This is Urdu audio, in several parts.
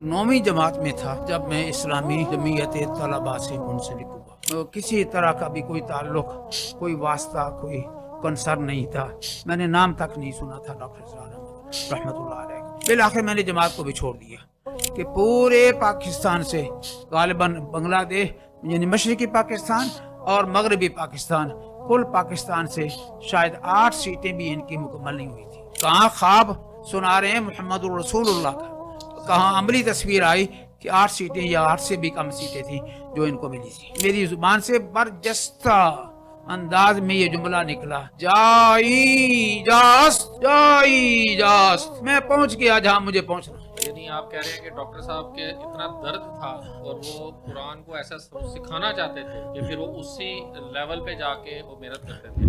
9ویں جماعت میں تھا جب میں اسلامی جمعیت طلباء سے منسلک ہوا. کسی طرح کا بھی کوئی تعلق، کوئی واسطہ، کوئی کنسرن نہیں تھا. میں نے نام تک نہیں سنا تھا ڈاکٹر اسرار احمد رحمۃ اللہ علیہ. بالآخر میں نے جماعت کو بھی چھوڑ دیا کہ پورے پاکستان سے غالباً بنگلہ دیش یعنی مشرقی پاکستان اور مغربی پاکستان، کل پاکستان سے شاید 8 سیٹیں بھی ان کی مکمل نہیں ہوئی تھی. کہاں خواب سنا رہے ہیں محمد الرسول اللہ کا، کہاں عملی تصویر آئی کہ 8 سیٹیں یا 8 سے بھی کم سیٹیں تھیں جو ان کو ملی تھی. میری زبان سے برجستہ انداز میں یہ جملہ نکلا، جائی جاست جائی جاست، میں پہنچ گیا جہاں مجھے پہنچنا. یعنی آپ کہہ رہے ہیں کہ ڈاکٹر صاحب کے اتنا درد تھا اور وہ قرآن کو ایسا سکھانا چاہتے تھے کہ پھر وہ اسی لیول پہ جا کے وہ محنت کرتے تھے.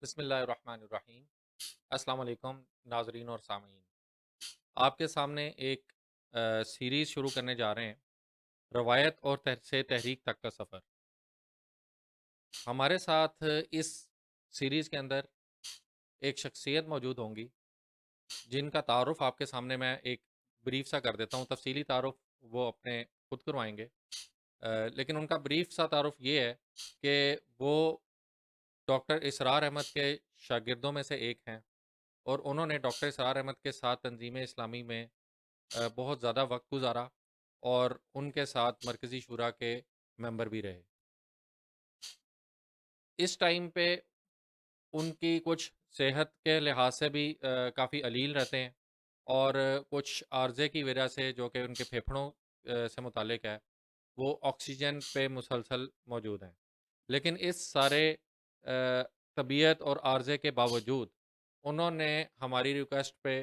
بسم اللہ الرحمن الرحیم. السلام علیکم ناظرین اور سامعین. آپ کے سامنے ایک سیریز شروع کرنے جا رہے ہیں، روایت اور سے تحریک تک کا سفر. ہمارے ساتھ اس سیریز کے اندر ایک شخصیت موجود ہوں گی جن کا تعارف آپ کے سامنے میں ایک بریف سا کر دیتا ہوں. تفصیلی تعارف وہ اپنے خود کروائیں گے، لیکن ان کا بریف سا تعارف یہ ہے کہ وہ ڈاکٹر اسرار احمد کے شاگردوں میں سے ایک ہیں، اور انہوں نے ڈاکٹر اسرار احمد کے ساتھ تنظیم اسلامی میں بہت زیادہ وقت گزارا اور ان کے ساتھ مرکزی شورا کے ممبر بھی رہے. اس ٹائم پہ ان کی کچھ صحت کے لحاظ سے بھی کافی علیل رہتے ہیں، اور کچھ عارضے کی وجہ سے جو کہ ان کے پھیپھڑوں سے متعلق ہے، وہ آکسیجن پہ مسلسل موجود ہیں. لیکن اس سارے طبیعت اور عارضے کے باوجود انہوں نے ہماری ریکویسٹ پہ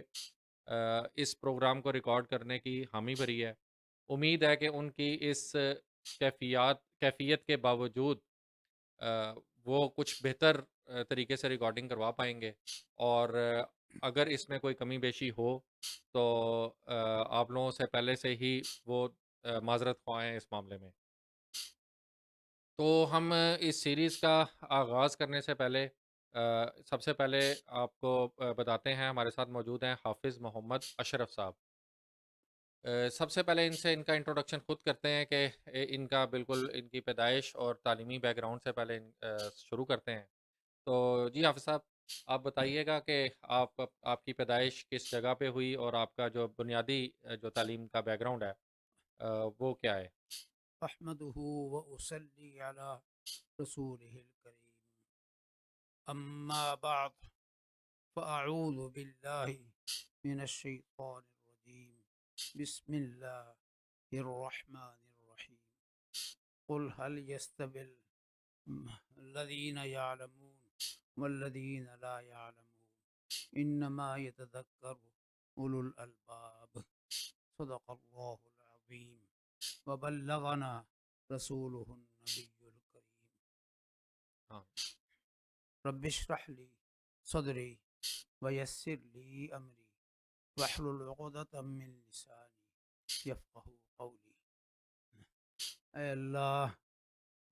اس پروگرام کو ریکارڈ کرنے کی حامی بھری ہے. امید ہے کہ ان کی اس کیفیت کے باوجود وہ کچھ بہتر طریقے سے ریکارڈنگ کروا پائیں گے، اور اگر اس میں کوئی کمی بیشی ہو تو آپ لوگوں سے پہلے سے ہی وہ معذرت خواہ ہیں اس معاملے میں. تو ہم اس سیریز کا آغاز کرنے سے پہلے سب سے پہلے آپ کو بتاتے ہیں ہمارے ساتھ موجود ہیں حافظ محمد اشرف صاحب. سب سے پہلے ان سے ان کا انٹروڈکشن خود کرتے ہیں کہ ان کا بالکل ان کی پیدائش اور تعلیمی بیک گراؤنڈ سے پہلے شروع کرتے ہیں. تو جی حافظ صاحب، آپ بتائیے گا کہ آپ کی پیدائش کس جگہ پہ ہوئی اور آپ کا جو بنیادی جو تعلیم کا بیک گراؤنڈ ہے وہ کیا ہے؟ احمدہ و اصلی علی رسولہ الکریم، اما بعد فاعوذ باللہ من الشیطان الرجیم، بسم اللہ الرحمن الرحیم. قل هل يستوي الذين يعلمون والذين لا يعلمون انما يتذكر اولو الالباب. صدق اللہ العظیم وبلغنا رسوله النبی الکریم. ہاں. رب اشرح لی صدری ویسر لی امری واحلل عقدۃ من لسانی یفقہوا قولی. اے اللہ،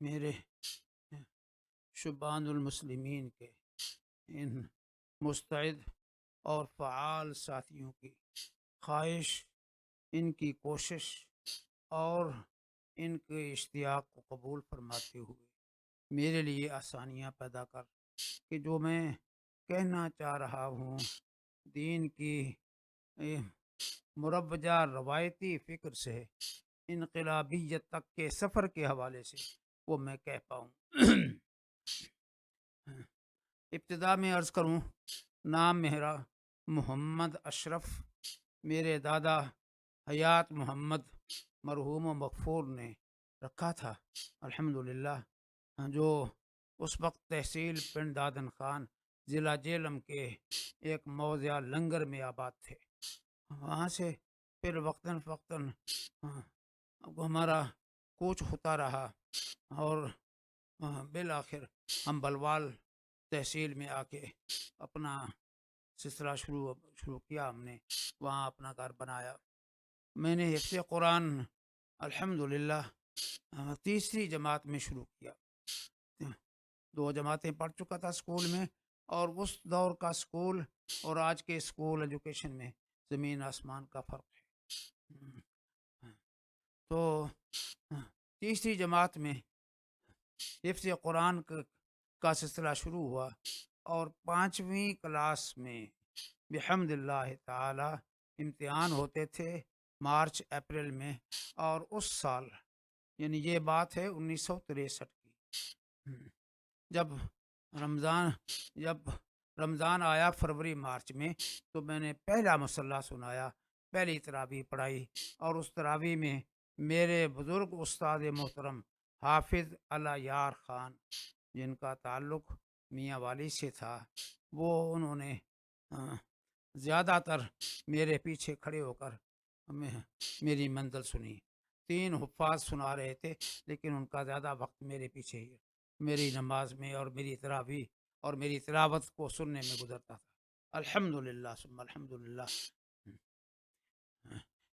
میرے شبان المسلمین کے ان مستعد اور فعال ساتھیوں کی خواہش، ان کی کوشش اور ان کے اشتیاق کو قبول فرماتے ہوئے میرے لیے آسانیاں پیدا کر کہ جو میں کہنا چاہ رہا ہوں دین کی مروجہ روایتی فکر سے انقلابیت تک کے سفر کے حوالے سے وہ میں کہہ پاؤں. ابتدا میں عرض کروں، نام میرا محمد اشرف، میرے دادا حیات محمد مرحوم و مغفور نے رکھا تھا الحمدللہ، جو اس وقت تحصیل پنڈ دادن خان ضلع جیلم کے ایک موضع لنگر میں آباد تھے. وہاں سے پھر وقتاً فوقتاً ہمارا کوچ ہوتا رہا اور بالآخر ہم بلوال تحصیل میں آ کے اپنا سلسلہ شروع کیا. ہم نے وہاں اپنا گھر بنایا. میں نے حفظ قرآن الحمدللہ تیسری جماعت میں شروع کیا. 2 جماعتیں پڑھ چکا تھا اسکول میں، اور اس دور کا اسکول اور آج کے اسکول ایجوکیشن میں زمین آسمان کا فرق ہے۔ تو تیسری جماعت میں حفظ قرآن کا سلسلہ شروع ہوا، اور 5ویں کلاس میں بحمد اللہ تعالی امتحان ہوتے تھے مارچ اپریل میں، اور اس سال یعنی یہ بات ہے 1963 کی، جب رمضان جب رمضان آیا فروری مارچ میں، تو میں نے پہلا مصلح سنایا، پہلی تراویح پڑھائی، اور اس تراویح میں میرے بزرگ استاد محترم حافظ علی یار خان، جن کا تعلق میاں والی سے تھا، وہ انہوں نے زیادہ تر میرے پیچھے کھڑے ہو کر میری منزل سنی۔ 3 حفاظ سنا رہے تھے، لیکن ان کا زیادہ وقت میرے پیچھے ہی میری نماز میں اور میری تراویح اور میری تلاوت کو سننے میں گزرتا تھا۔ الحمدللہ ثم الحمدللہ،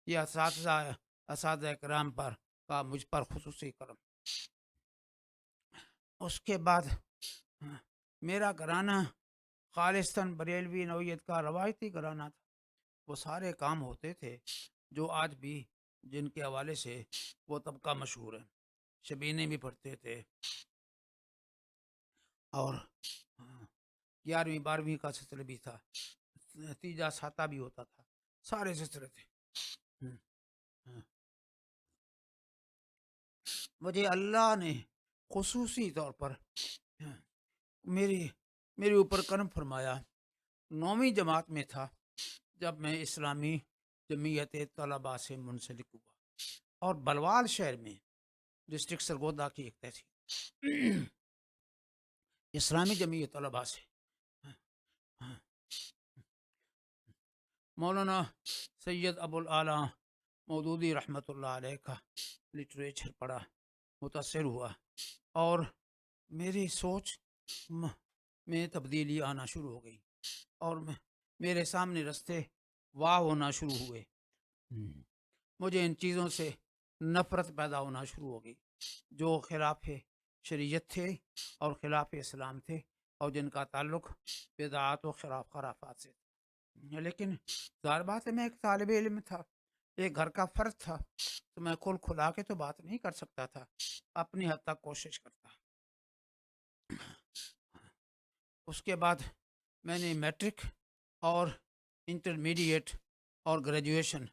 یہ اساتذہ کرام پر کا مجھ پر خصوصی کرم۔ اس کے بعد میرا گھرانہ خالصتاً بریلوی نوعیت کا روایتی گھرانہ تھا۔ وہ سارے کام ہوتے تھے جو آج بھی جن کے حوالے سے وہ طبقہ مشہور ہے۔ شبینے بھی پڑھتے تھے، اور 11ویں 12ویں کا سلسلہ بھی تھا، تیجا ساتہ بھی ہوتا تھا، سارے سلسلے تھے۔ مجھے اللہ نے خصوصی طور پر میرے اوپر کرم فرمایا۔ 9ویں جماعت میں تھا جب میں اسلامی جمعیت طلباء سے منسلک ہوا، اور بلوال شہر میں ڈسٹرکٹ سرگودا کی ایک تحصیل اسلامی جمعیت طلباء سے مولانا سید ابو الاعلیٰ مودودی رحمۃ اللہ علیہ کا لٹریچر پڑھا، متاثر ہوا، اور میری سوچ میں تبدیلی آنا شروع ہو گئی، اور میرے سامنے رستے واہ ہونا شروع ہوئے۔ مجھے ان چیزوں سے نفرت پیدا ہونا شروع ہو گئی جو خلاف شریعت تھے اور خلاف اسلام تھے، اور جن کا تعلق بدعات و خرافات سے تھا۔ لیکن ظاہر بات ہے، میں ایک طالب علم تھا، ایک گھر کا فرد تھا، تو میں کھلا کے تو بات نہیں کر سکتا تھا، اپنی حد تک کوشش کرتا۔ اس کے بعد میں نے میٹرک اور انٹرمیڈیٹ اور گریجویشن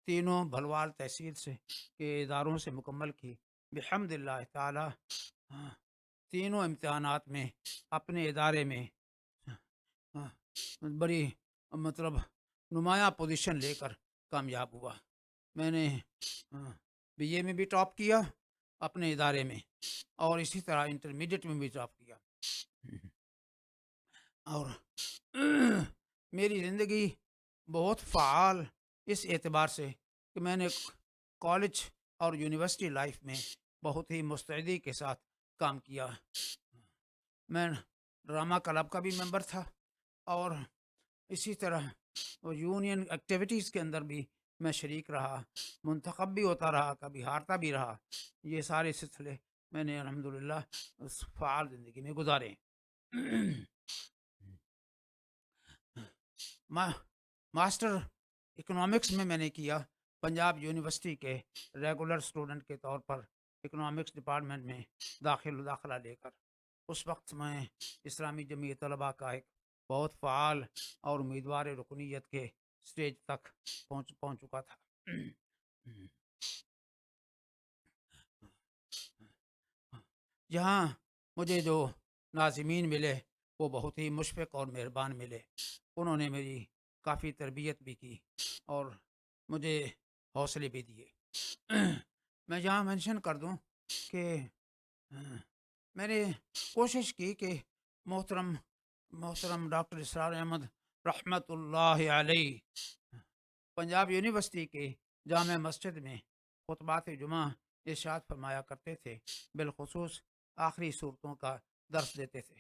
تینوں بھلوال تحصیل سے کے اداروں سے مکمل کی بحمد اللہ تعالی۔ تینوں امتحانات میں اپنے ادارے میں بڑی نمایاں پوزیشن لے کر کامیاب ہوا۔ میں نے بی اے میں بھی ٹاپ کیا اپنے ادارے میں، اور اسی طرح انٹرمیڈیٹ میں بھی ٹاپ کیا، اور میری زندگی بہت فعال اس اعتبار سے کہ میں نے کالج اور یونیورسٹی لائف میں بہت ہی مستعدی کے ساتھ کام کیا۔ میں ڈرامہ کلب کا بھی ممبر تھا، اور اسی طرح یونین ایکٹیویٹیز کے اندر بھی میں شریک رہا، منتخب بھی ہوتا رہا، کبھی ہارتا بھی رہا۔ یہ سارے سلسلے میں نے الحمدللہ اس فعال زندگی میں گزارے۔ ماسٹر اکنامکس میں نے کیا پنجاب یونیورسٹی کے ریگولر اسٹوڈنٹ کے طور پر، اکنامکس ڈپارٹمنٹ میں داخلہ لے کر۔ اس وقت میں اسلامی جمعیت طلباء کا ایک بہت فعال اور امیدوار رکنیت کے سٹیج تک پہنچ چکا تھا۔ یہاں مجھے جو ناظمین ملے وہ بہت ہی مشفق اور مہربان ملے، انہوں نے میری کافی تربیت بھی کی اور مجھے حوصلے بھی دیے۔ میں یہاں مینشن کر دوں کہ میں نے کوشش کی کہ محترم ڈاکٹر اسرار احمد رحمۃ اللہ علیہ پنجاب یونیورسٹی کے جامع مسجد میں خطبات جمعہ ارشاد فرمایا کرتے تھے، بالخصوص آخری صورتوں کا درس دیتے تھے۔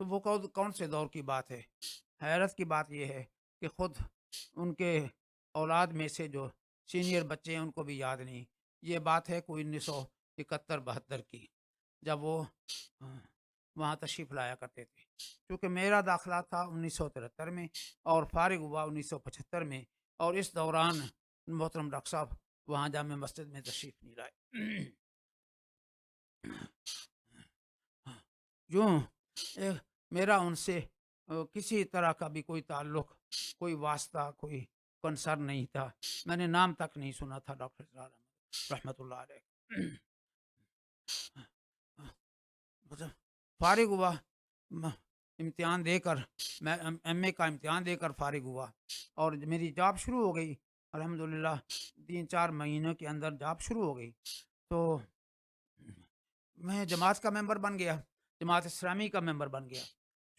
تو وہ کون سے دور کی بات ہے؟ حیرت کی بات یہ ہے کہ خود ان کے اولاد میں سے جو سینئر بچے ہیں ان کو بھی یاد نہیں۔ یہ بات ہے کوئی 1971-72 کی، جب وہ وہاں تشریف لایا کرتے تھے۔ کیونکہ میرا داخلہ تھا 1973 میں، اور فارغ ہوا 1975 میں، اور اس دوران محترم ڈاکٹر صاحب وہاں جامع مسجد میں تشریف نہیں لائے. یوں میرا ان سے کسی طرح کا بھی کوئی تعلق، کوئی واسطہ، کوئی کنسرن نہیں تھا. میں نے نام تک نہیں سنا تھا ڈاکٹر اسرار احمد رحمۃ اللہ علیہ. فارغ ہوا امتحان دے کر، میں ایم اے کا امتحان دے کر فارغ ہوا اور میری جاب شروع ہو گئی. الحمدللہ 3-4 مہینوں کے اندر جاب شروع ہو گئی. تو میں جماعت کا ممبر بن گیا، جماعت اسلامی کا ممبر بن گیا.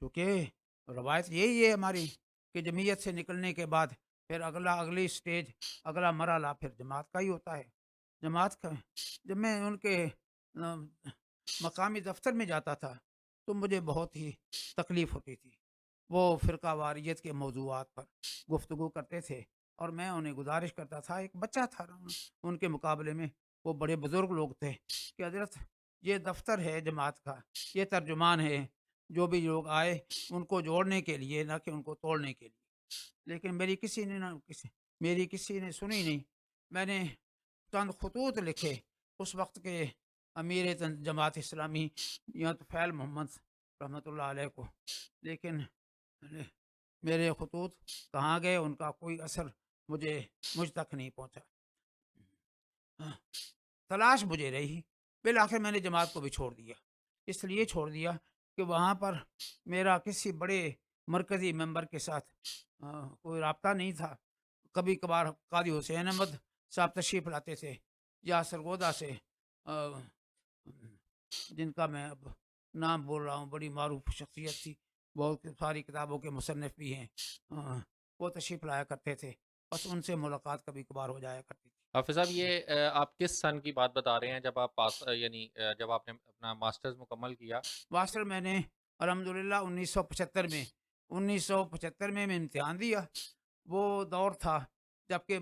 چونکہ روایت یہی ہے ہماری کہ جمعیت سے نکلنے کے بعد پھر اگلی سٹیج، اگلا مرحلہ پھر جماعت کا ہی ہوتا ہے. جماعت کا جب میں ان کے مقامی دفتر میں جاتا تھا تو مجھے بہت ہی تکلیف ہوتی تھی. وہ فرقہ واریت کے موضوعات پر گفتگو کرتے تھے اور میں انہیں گزارش کرتا تھا، ایک بچہ تھا ان کے مقابلے میں، وہ بڑے بزرگ لوگ تھے، کہ حضرت یہ دفتر ہے جماعت کا، یہ ترجمان ہے، جو بھی لوگ آئے ان کو جوڑنے کے لیے، نہ کہ ان کو توڑنے کے لیے. لیکن میری کسی نے سنی نہیں. میں نے چند خطوط لکھے اس وقت کے امیر جماعت اسلامی یا تو فیل محمد رحمۃ اللہ علیہ کو، لیکن میرے خطوط کہاں گئے، ان کا کوئی اثر مجھ تک نہیں پہنچا. تلاش مجھے رہی. بالآخر میں نے جماعت کو بھی چھوڑ دیا. اس لیے چھوڑ دیا کہ وہاں پر میرا کسی بڑے مرکزی ممبر کے ساتھ کوئی رابطہ نہیں تھا. کبھی کبھار قاضی حسین احمد صاحب تشریف لاتے تھے، یا سرگودا سے جن کا میں اب نام بول رہا ہوں، بڑی معروف شخصیت تھی، بہت ساری کتابوں کے مصنف بھی ہیں، وہ تشریف لایا کرتے تھے. بس ان سے ملاقات کبھی کبھار ہو جایا کرتی تھی. حافظ صاحب، یہ آپ کس سن کی بات بتا رہے ہیں جب آپ یعنی جب آپ نے اپنا ماسٹرز مکمل کیا؟ ماسٹر میں نے الحمدللہ 1975 میں امتحان دیا. وہ دور تھا جب کہ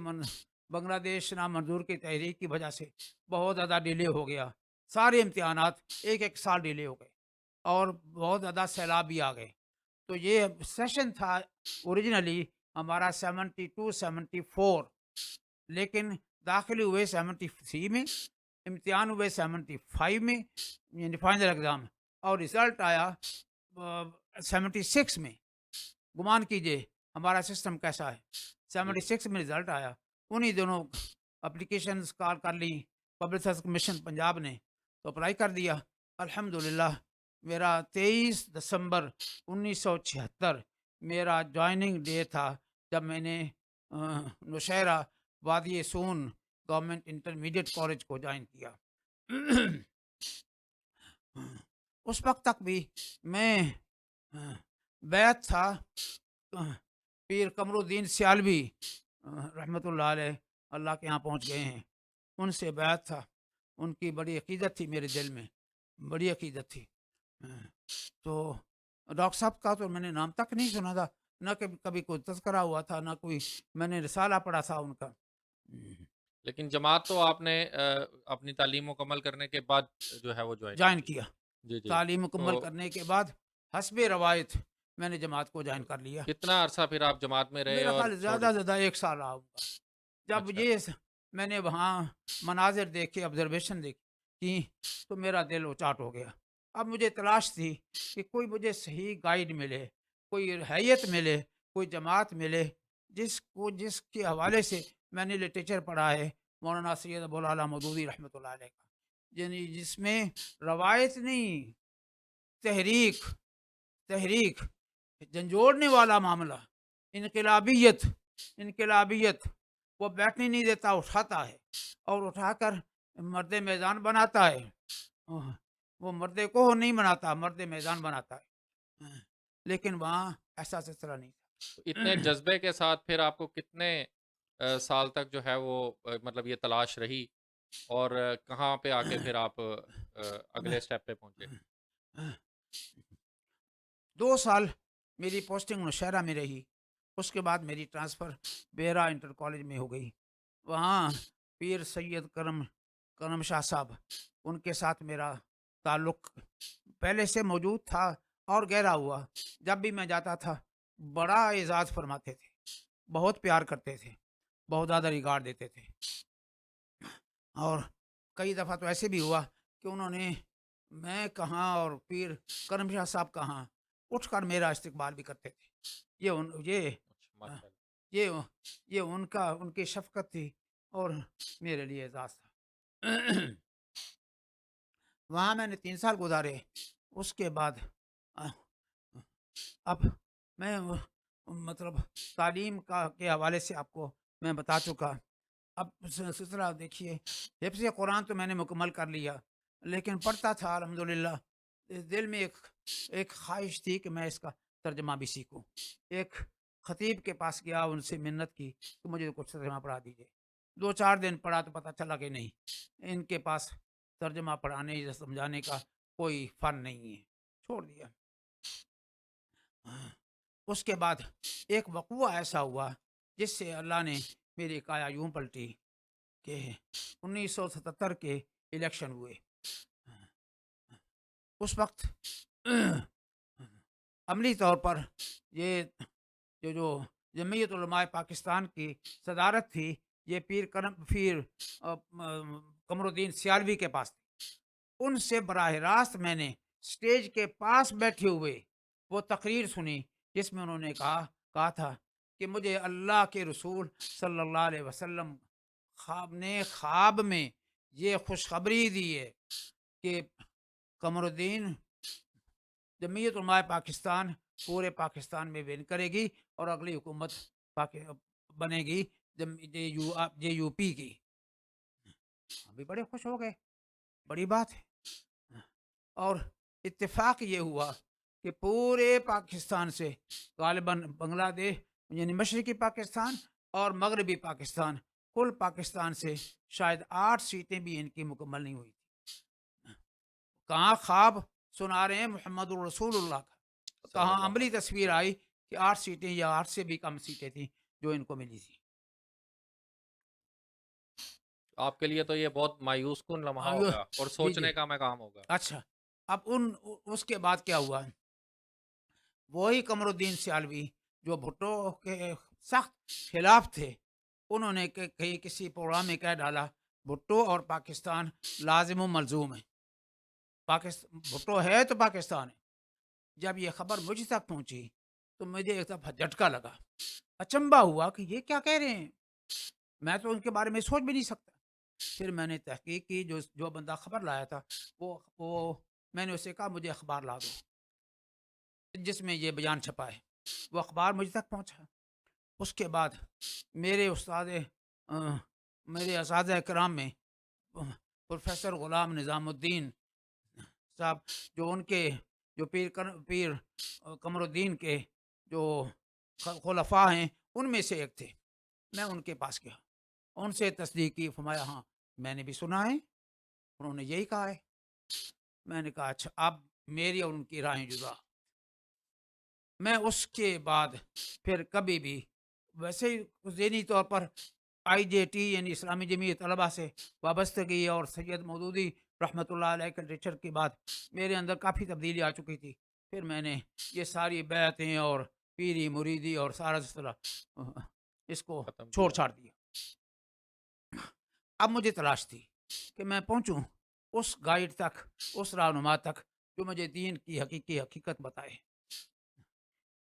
بنگلہ دیش نامنظور کی تحریک کی وجہ سے بہت زیادہ ڈیلے ہو گیا. سارے امتحانات ایک سال ڈیلے ہو گئے اور بہت زیادہ سیلاب بھی آ گئے. تو یہ سیشن تھا اوریجنلی ہمارا 72-74، لیکن داخلے ہوئے 73 میں، امتحان ہوئے 75 میں، یعنی فائنل ایگزام، اور رزلٹ آیا 76 میں. گمان کیجئے ہمارا سسٹم کیسا ہے. 76 میں رزلٹ آیا. انہی دونوں اپلیکیشنز کال کر لی پبلک سروس کمیشن پنجاب نے، تو اپلائی کر دیا. الحمدللہ میرا 23 دسمبر 1976 میرا جوائننگ ڈے تھا، جب میں نے نوشہرہ وادی سون گورنمنٹ انٹرمیڈیٹ کالج کو جوائن کیا. اس وقت تک بھی میں بیعت تھا پیر قمر الدین سیالوی رحمۃ اللہ علیہ، اللہ کے یہاں پہنچ گئے ہیں، ان سے بیعت تھا. ان کی بڑی عقیدت تھی میرے دل میں، بڑی عقیدت تھی. تو ڈاکٹر صاحب کا تو میں نے نام تک نہیں سنا تھا، نہ کبھی کوئی تذکرہ ہوا تھا، نہ کوئی میں نے رسالہ پڑھا تھا ان کا. لیکن جماعت تو آپ نے اپنی تعلیم مکمل کرنے کے بعد جو ہے وہ جوائن کی کیا. جی جی. تعلیم مکمل تو کرنے کے بعد حسب روایت میں نے جماعت کو جوائن کر لیا. کتنا عرصہ پھر آپ جماعت میں رہے میرا اور خیال زیادہ سے زیادہ 1 سال رہا ہوں گا. جب اچھا. یہ میں نے وہاں مناظر دیکھے، آبزرویشن دیکھی، تو میرا دل اچاٹ ہو گیا. اب مجھے تلاش تھی کہ کوئی مجھے صحیح گائیڈ ملے، کوئی حیت ملے، کوئی جماعت ملے جس کے حوالے سے میں نے لٹریچر پڑھا ہے مولانا سید ابو الاعلیٰ مودودی رحمۃ اللہ علیہ کا، یعنی جس میں روایت نہیں، تحریک جھنجھوڑنے والا معاملہ، انقلابیت. وہ بیٹھنے نہیں دیتا، اٹھاتا ہے اور اٹھا کر مرد میدان بناتا ہے. وہ مردے کو نہیں بناتا، مرد میدان بناتا ہے. لیکن وہاں ایسا سلسلہ نہیں اتنے تھا. جذبے کے ساتھ پھر آپ کو کتنے سال تک جو ہے وہ مطلب یہ تلاش رہی، اور کہاں پہ آ کے پھر آپ اگلے سٹیپ پہ پہنچے؟ 2 سال میری پوسٹنگ نوشہرہ میں رہی. اس کے بعد میری ٹرانسفر بیرا انٹر کالج میں ہو گئی. وہاں پیر سید کرم شاہ صاحب، ان کے ساتھ میرا تعلق پہلے سے موجود تھا اور گہرا ہوا. جب بھی میں جاتا تھا بڑا اعزاز فرماتے تھے، بہت پیار کرتے تھے. بہت زیادہ ریگارڈ دیتے تھے، اور کئی دفعہ تو ایسے بھی ہوا کہ انہوں نے میں کہاں اور پیر کرم شاہ صاحب کہاں اٹھ کر میرا استقبال بھی کرتے تھے۔ یہ ان اچھا، ماشاء اللہ۔ یہ یہ ان کی شفقت تھی اور میرے لیے اعزاز تھا۔ وہاں میں نے 3 سال گزارے۔ اس کے بعد اب میں مطلب تعلیم کے حوالے سے آپ کو میں بتا چکا۔ اب سلسلہ دیکھیے، حفظ قرآن تو میں نے مکمل کر لیا، لیکن پڑھتا تھا الحمدللہ۔ دل میں ایک خواہش تھی کہ میں اس کا ترجمہ بھی سیکھوں۔ ایک خطیب کے پاس گیا، ان سے منت کی کہ مجھے کچھ ترجمہ پڑھا دیجیے۔ 2-4 دن پڑھا تو پتہ چلا کہ نہیں، ان کے پاس ترجمہ پڑھانے یا سمجھانے کا کوئی فن نہیں ہے، چھوڑ دیا۔ اس کے بعد ایک وقوع ایسا ہوا جس سے اللہ نے میری کایا یوں پلٹی کہ 1977 کے الیکشن ہوئے۔ اس وقت عملی طور پر یہ جو جمعیت علماء پاکستان کی صدارت تھی، یہ پیر قمر الدین سیالوی کے پاس تھی۔ ان سے براہ راست میں نے سٹیج کے پاس بیٹھے ہوئے وہ تقریر سنی، جس میں انہوں نے کہا تھا کہ مجھے اللہ کے رسول صلی اللہ علیہ وسلم خواب میں یہ خوشخبری دی ہے کہ قمر الدین جمعیت علماء پاکستان پورے پاکستان میں ون کرے گی اور اگلی حکومت بنے گی جے یو پی کی۔ ہم بھی بڑے خوش ہو گئے، بڑی بات ہے۔ اور اتفاق یہ ہوا کہ پورے پاکستان سے غالباً بنگلہ دیش یعنی مشرقی پاکستان اور مغربی پاکستان، کل پاکستان سے شاید 8 سیٹیں بھی ان کی مکمل نہیں ہوئی تھی۔ کہاں خواب سنا رہے ہیں محمد الرسول اللہ کا، صلی کہاں اللہ عملی علیہ وسلم۔ تصویر آئی کہ 8 سیٹیں یا 8 سے بھی کم سیٹیں تھیں جو ان کو ملی تھی۔ آپ کے لیے تو یہ بہت مایوس کن لمحہ اب ہوگا اور جی جی، سوچنے کا مقام ہوگا۔ اچھا، اب اس کے بعد کیا ہوا؟ وہی قمر الدین سیالوی جو بھٹو کے سخت خلاف تھے، انہوں نے کسی پروگرام میں کہہ ڈالا بھٹو اور پاکستان لازم و ملزوم ہے۔ بھٹو ہے تو پاکستان ہے۔ جب یہ خبر مجھ تک پہنچی تو مجھے ایک دفعہ جھٹکا لگا، اچنبھا ہوا کہ یہ کیا کہہ رہے ہیں، میں تو ان کے بارے میں سوچ بھی نہیں سکتا۔ پھر میں نے تحقیق کی، جو بندہ خبر لایا تھا وہ میں نے اسے کہا مجھے اخبار لا دو جس میں یہ بیان چھپا ہے۔ وہ اخبار مجھ تک پہنچا۔ اس کے بعد میرے اساتذہ کرام میں پروفیسر غلام نظام الدین صاحب، جو ان کے جو پیر قمر الدین کے جو خلفاء ہیں ان میں سے ایک تھے، میں ان کے پاس گیا، ان سے تصدیق کی، فرمایا ہاں میں نے بھی سنا ہے، انہوں نے یہی کہا ہے۔ میں نے کہا اچھا، اب میری اور ان کی رائیں جدا۔ میں اس کے بعد پھر کبھی بھی ویسے ہی ذہنی طور پر IJT یعنی اسلامی جمعیت طلبہ سے وابستگی اور سید مودودی رحمۃ اللہ علیہ کے لیکچر کے بعد میرے اندر کافی تبدیلی آ چکی تھی۔ پھر میں نے یہ ساری بیعتیں اور پیری مریدی اور سارا سلسلہ اس کو ختم چھوڑ کیا۔ چھاڑ دیا۔ اب مجھے تلاش تھی کہ میں پہنچوں اس گائیڈ تک، اس رہنما تک جو مجھے دین کی حقیقت بتائے۔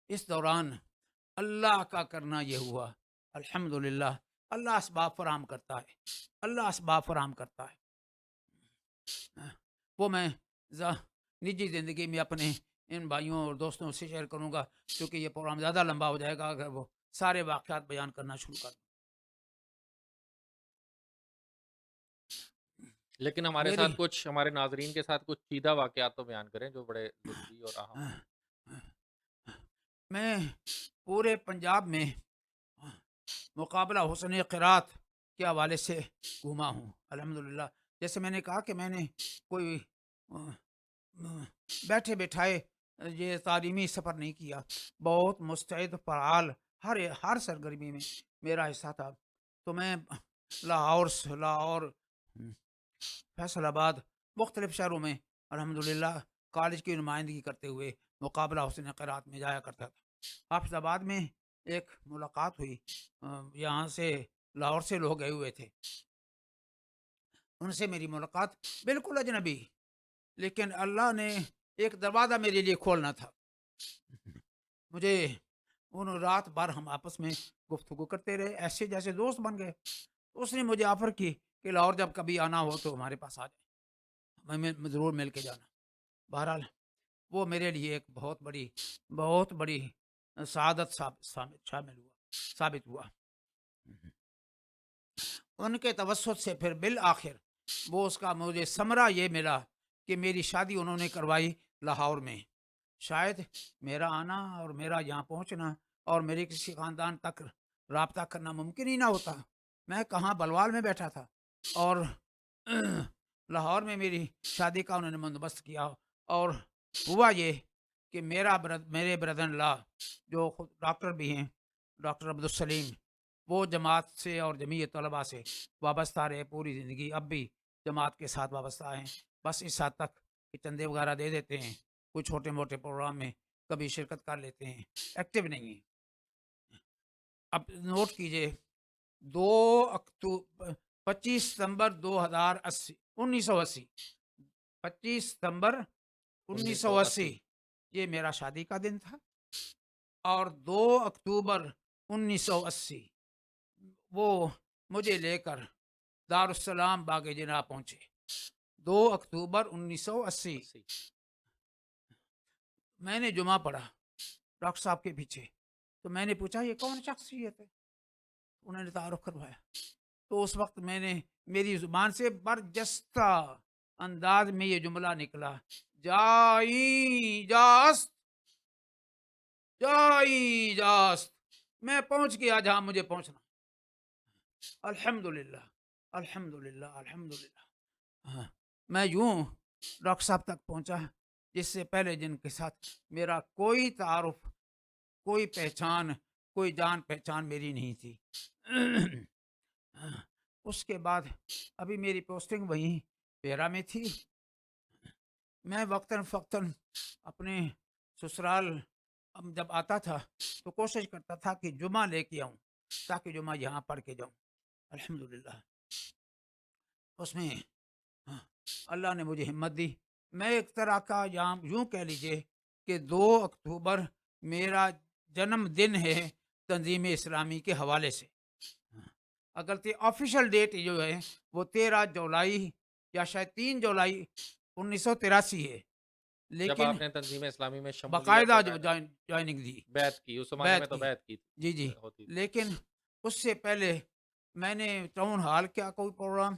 اس دوران اللہ کا کرنا یہ ہوا، الحمدللہ، اللہ اسباب فراہم کرتا ہے، اللہ اسباب فراہم کرتا ہے۔ وہ میں نجی زندگی میں اپنے ان بھائیوں اور دوستوں سے شیئر کروں گا، کیونکہ یہ پروگرام زیادہ لمبا ہو جائے گا اگر وہ سارے واقعات بیان کرنا شروع کر دوں۔ لیکن میری ہمارے ناظرین کے ساتھ کچھ چیدہ واقعات تو بیان کریں جو بڑے ضروری اور اہم ہوں۔ میں پورے پنجاب میں مقابلہ حسن قرات کے حوالے سے گھوما ہوں الحمدللہ۔ جیسے میں نے کہا کہ میں نے کوئی بیٹھے بٹھائے یہ تعلیمی سفر نہیں کیا، بہت مستعد فعال ہر سرگرمی میں میرا حصہ تھا۔ تو میں لاہور، فیصل آباد، مختلف شہروں میں الحمدللہ کالج کی نمائندگی کرتے ہوئے مقابلہ حسن قرات میں جایا کرتا تھا۔ حافظ آباد میں ایک ملاقات ہوئی، یہاں سے لاہور سے لوگ گئے ہوئے تھے، ان سے میری ملاقات بالکل اجنبی، لیکن اللہ نے ایک دروازہ میرے لیے کھولنا تھا مجھے۔ ان رات بھر ہم آپس میں گفتگو کرتے رہے، ایسے جیسے دوست بن گئے۔ اس نے مجھے آفر کی کہ لاہور جب کبھی آنا ہو تو ہمارے پاس آ جائے، میں ضرور مل کے جانا۔ بہرحال وہ میرے لیے ایک بہت بڑی سعادت ثابت ہوا۔ ان کے توسط سے پھر بالآخر وہ اس کا مجھے ثمرہ یہ ملا کہ میری شادی انہوں نے کروائی لاہور میں۔ شاید میرا آنا اور میرا یہاں پہنچنا اور میرے کسی خاندان تک رابطہ کرنا ممکن ہی نہ ہوتا۔ میں کہاں بلوال میں بیٹھا تھا اور لاہور میں میری شادی کا انہوں نے بندوبست کیا، اور ہوا یہ کہ میرے بردر لا جو خود ڈاکٹر بھی ہیں، ڈاکٹر عبدالسلیم، وہ جماعت سے اور جمعیت طلباء سے وابستہ رہے پوری زندگی، اب بھی جماعت کے ساتھ وابستہ ہیں، بس اس حد تک کہ چندے وغیرہ دے دیتے ہیں، کچھ چھوٹے موٹے پروگرام میں کبھی شرکت کر لیتے ہیں، ایکٹیو نہیں ہیں۔ اب نوٹ کیجئے 25 ستمبر 1980 25 ستمبر 1980 یہ میرا شادی کا دن تھا، اور 2 اکتوبر 1980 وہ مجھے لے کر دارالسلام باغ جناح پہنچے۔ 2 اکتوبر 1980 میں نے جمعہ پڑھا ڈاکٹر صاحب کے پیچھے، تو میں نے پوچھا یہ کون شخصیت ہے؟ انہوں نے تعارف کروایا، تو اس وقت میری زبان سے برجستہ انداز میں یہ جملہ نکلا، جائی جاست جائی جاست، میں پہنچ گیا جہاں مجھے پہنچنا۔ الحمدللہ الحمدللہ الحمدللہ۔ میں یوں ڈاکٹر صاحب تک پہنچا جس سے پہلے جن کے ساتھ میرا کوئی تعارف، کوئی پہچان، کوئی جان پہچان میری نہیں تھی۔ اس کے بعد ابھی میری پوسٹنگ وہیں پیرا میں تھی۔ میں وقتاً فوقتاً اپنے سسرال جب آتا تھا تو کوشش کرتا تھا کہ جمعہ لے کے آؤں تاکہ جمعہ یہاں پڑھ کے جاؤں۔ الحمدللہ اس میں اللہ نے مجھے ہمت دی۔ میں ایک طرح کا یوں کہہ لیجئے کہ 2 اکتوبر میرا جنم دن ہے تنظیم اسلامی کے حوالے سے، اگرچہ آفیشل ڈیٹ جو ہے وہ 13 جولائی یا شاید 3 جولائی 1983 ہے، جب لیکن آپ نے تنظیم اسلامی میں شمولیت باقاعدہ جو جوائننگ دی، بیعت کی، اس زمانے بیعت میں تو کی، بیعت کی جی ہوتی تھی۔ لیکن اس سے پہلے میں نے ٹاؤن ہال کا کوئی پروگرام،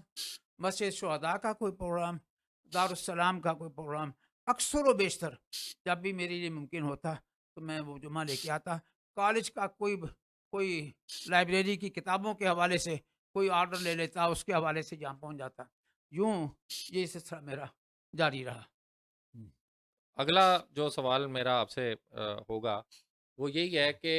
مسجد شہداء کا کوئی پروگرام، دارالسلام کا کوئی پروگرام، اکثر و بیشتر جب بھی میرے لیے ممکن ہوتا تو میں وہ جمعہ لے کے آتا۔ کالج کا کوئی لائبریری کی کتابوں کے حوالے سے کوئی آرڈر لے لیتا، اس کے حوالے سے جہاں پہنچ جاتا۔ یوں یہ سلسلہ میرا جاری رہا۔ اگلا جو سوال میرا آپ سے ہوگا وہ یہی ہے کہ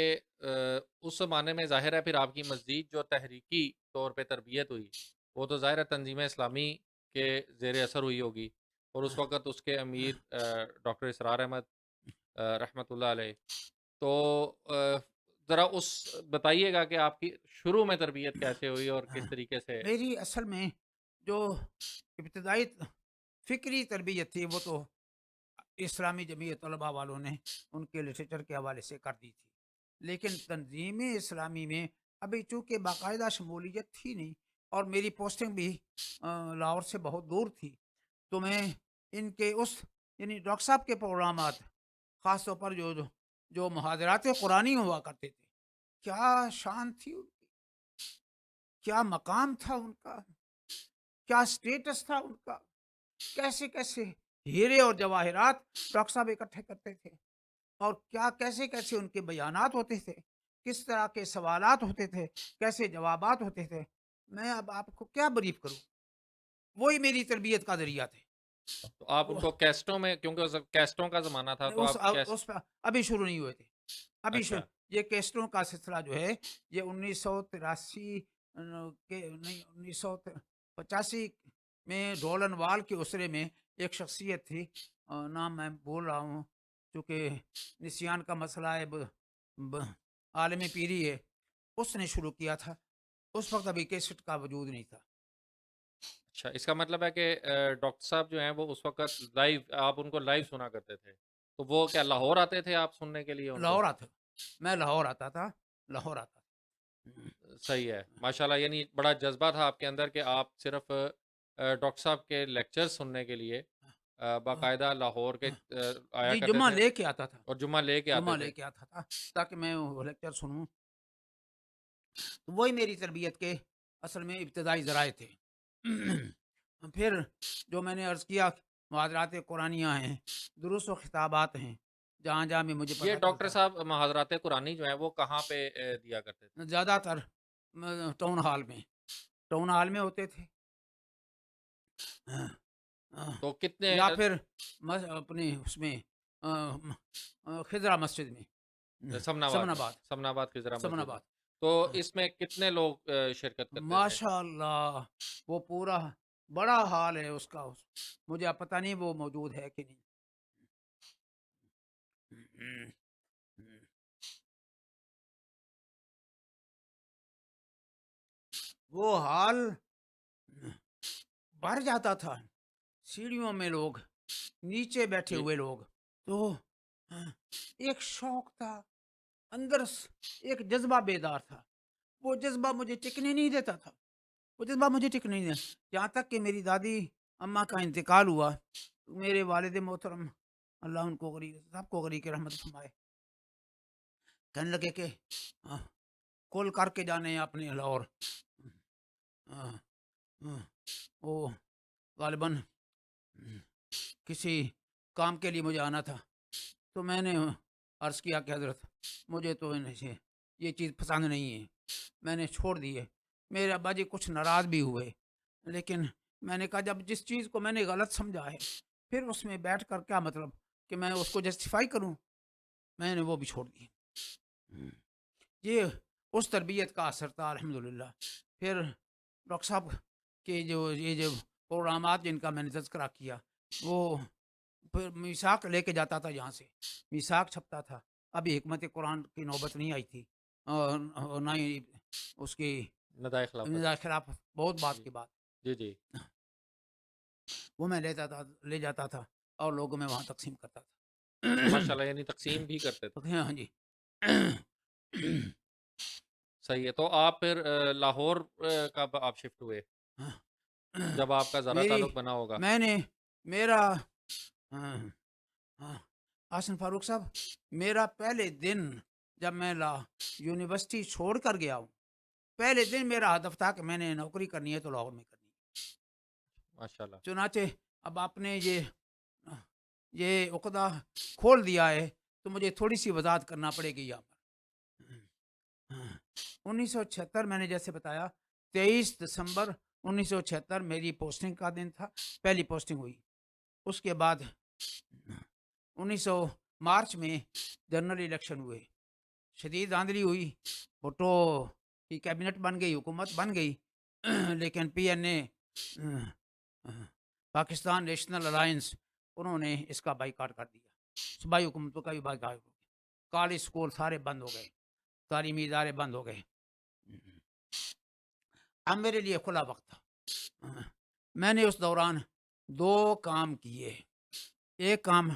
اس زمانے میں ظاہر ہے پھر آپ کی مزید جو تحریکی طور پہ تربیت ہوئی وہ تو ظاہر ہے تنظیم اسلامی کے زیر اثر ہوئی ہوگی، اور اس وقت اس کے امیر ڈاکٹر اسرار احمد رحمۃ اللہ علیہ۔ تو ذرا بتائیے گا کہ آپ کی شروع میں تربیت کیسے ہوئی اور کس طریقے سے؟ میری اصل میں جو ابتدائی فکری تربیت تھی وہ تو اسلامی جمعیت طلباء والوں نے ان کے لٹریچر کے حوالے سے کر دی تھی، لیکن تنظیم اسلامی میں ابھی چونکہ باقاعدہ شمولیت تھی نہیں، اور میری پوسٹنگ بھی لاہور سے بہت دور تھی، تو میں ان کے یعنی ڈاکٹر صاحب کے پروگرامات، خاص طور پر جو محاضرات قرآنی ہوا کرتے تھے، کیا شان تھی ان کی، کیا مقام تھا ان کا، کیا سٹیٹس تھا ان کا، کیسے کیسے ہیرے اور جواہرات ڈاکٹر صاحب اکٹھے کرتے تھے، اور کیسے کیسے ان کے بیانات ہوتے تھے، کس طرح کے سوالات ہوتے تھے، کیسے جوابات ہوتے تھے۔ میں اب آپ کو کیا بریف کروں، وہی میری تربیت کا ذریعہ تھے۔ تو آپ ان کو کیسٹوں میں، کیونکہ کیسٹوں کا زمانہ تھا تو آپ اس پہ ابھی شروع نہیں ہوئے تھے، ابھی اچھا یہ کیسٹوں کا سلسلہ جو ہے یہ 1983 کے نہیں 1985 میں ڈولن وال کے اسرے میں ایک شخصیت تھی، نام میں بول رہا ہوں چونکہ نسیان کا مسئلہ ہے، عالم پیری ہے، اس نے شروع کیا تھا۔ اس وقت ابھی کیسٹ کا وجود نہیں تھا. اچھا، اس کا مطلب ہے کہ ڈاکٹر صاحب جو ہیں وہ اس وقت لائیو، آپ ان کو لائیو سنا کرتے تھے، تو وہ کیا لاہور آتے تھے آپ سننے کے لیے ان کو؟ لاہور آتا میں لاہور آتا تھا. لاہور آتا تھا. صحیح ہے، ماشاءاللہ، یعنی بڑا جذبہ تھا آپ کے اندر کہ آپ صرف ڈاکٹر صاحب کے لیکچر سننے کے لیے باقاعدہ لاہور کے آیا جی کرتے جمعہ تھے لے کے آتا تھا. اور جمعہ لے کے آتے جمعہ تھے۔ لے کے آتا تھا تاکہ میں وہ لیکچر سنوں. تو وہی میری تربیت کے اصل میں ابتدائی ذرائع تھے. پھر جو میں نے عرض کیا محاضرات قرآنیہ ہیں، دروس و خطابات ہیں، جہاں جہاں میں مجھے یہ پتہ ڈاکٹر چلتا صاحب محاضرات قرآنی جو ہیں وہ کہاں پہ دیا کرتے تھے؟ زیادہ تر ٹاؤن ہال میں، ٹاؤن ہال میں ہوتے تھے. تو کتنے یا پھر اپنے اس میں خضرا مسجد میں، سمن آباد سمن میں، آباد. سمن آباد خضرا سمن مسجد میں؟ آباد. تو اس میں کتنے لوگ شرکت کرتے تھے؟ ماشاء اللہ وہ پورا بڑا حال ہے اس کا. مجھے اب پتہ نہیں وہ موجود ہے کہ نہیں. وہ حال بھر جاتا تھا. سیڑھیوں میں لوگ، نیچے بیٹھے جی ہوئے لوگ. تو ایک شوق تھا اندر، ایک جذبہ بیدار تھا. وہ جذبہ مجھے ٹکنے نہیں دیتا تھا. وہ جذبہ مجھے ٹکنے نہیں دیتا. یہاں تک کہ میری دادی اماں کا انتقال ہوا. میرے والد محترم اللہ ان کو سب کو غریق رحمت فرمائے، کہنے لگے کہ کل کر کے جانے اپنے لاہور. وہ غالباً کسی کام کے لیے مجھے آنا تھا. تو میں نے عرض کیا کہ حضرت مجھے تو یہ چیز پسند نہیں ہے. میں نے چھوڑ دی ہے. میرے ابا جی کچھ ناراض بھی ہوئے، لیکن میں نے کہا جب جس چیز کو میں نے غلط سمجھا ہے پھر اس میں بیٹھ کر کیا مطلب کہ میں اس کو جسٹیفائی کروں. میں نے وہ بھی چھوڑ دی. یہ اس تربیت کا اثر تھا الحمدللہ. پھر ڈاکٹر صاحب کے یہ جو پروگرامات جن کا میں نے تذکرہ کیا، وہ پھر میثاق لے کے جاتا تھا. یہاں سے میثاق چھپتا تھا. ابھی حکمت قرآن کی نوبت نہیں آئی تھی، اور نہ ہی اس کی ندائے خلافت۔ خلاف بہت بات جی کی بات. جی جی وہ میں لے جاتا تھا اور لوگوں میں وہاں تقسیم کرتا تھا. اچھا، ماشاء اللہ، یعنی تقسیم بھی کرتے تھے۔ ہاں جی. صحیح ہے، تو آپ پھر لاہور کب آپ شفٹ ہوئے؟ جب آپ کا ذرا میری تعلق بنا ہوگا۔ میں نے میرا حسن فاروق صاحب، میرا پہلے دن جب میں یونیورسٹی چھوڑ کر گیا ہوں، پہلے دن میرا ہدف تھا کہ میں نے نوکری کرنی ہے تو لاہور میں کرنی ہے. ماشاء اللہ۔ چنانچہ اب آپ نے یہ عقدہ کھول دیا ہے تو مجھے تھوڑی سی وضاحت کرنا پڑے گی یہاں پر. 1976 میں نے جیسے بتایا 23 دسمبر 1976 میری پوسٹنگ کا دن تھا. پہلی پوسٹنگ ہوئی. اس کے بعد 1900 مارچ میں جنرل الیکشن ہوئے. شدید آندھی ہوئی. بھٹو کی کیبنٹ بن گئی، حکومت بن گئی، لیکن پی این اے پاکستان نیشنل الائنس انہوں نے اس کا بائیکاٹ کر دیا. صوبائی حکومتوں کا بھی بائیکاٹ ہو گیا. کالج اسکول سارے بند ہو گئے، تعلیمی ادارے بند ہو گئے. اب میرے لیے کھلا وقت تھا. میں نے اس دوران 2 کام کیے. ایک کام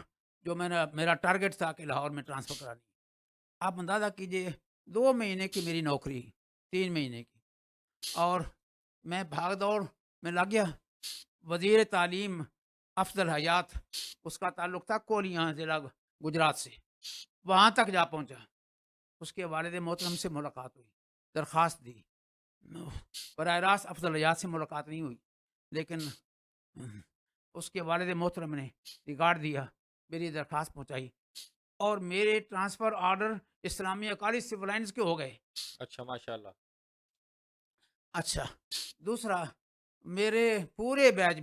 جو میرا ٹارگٹ تھا کہ لاہور میں ٹرانسفر کرانی. آپ اندازہ کیجئے 2 مہینے کی میری نوکری، 3 مہینے کی، اور میں بھاگ دوڑ میں لگ گیا. وزیر تعلیم افضل حیات، اس کا تعلق تھا کولیاں ضلع گجرات سے، وہاں تک جا پہنچا. اس کے والد محترم سے ملاقات ہوئی، درخواست دی. براہ راست افضل حیات سے ملاقات نہیں ہوئی، لیکن اس کے والد محترم نے ریکارڈ دیا، میری درخواست پہنچائی، اور میرے ٹرانسفر آرڈر اسلامیہ کالج سول لائنز کے ہو گئے. اچھا، ماشاء اللہ۔ اچھا، دوسرا میرے پورے بیچ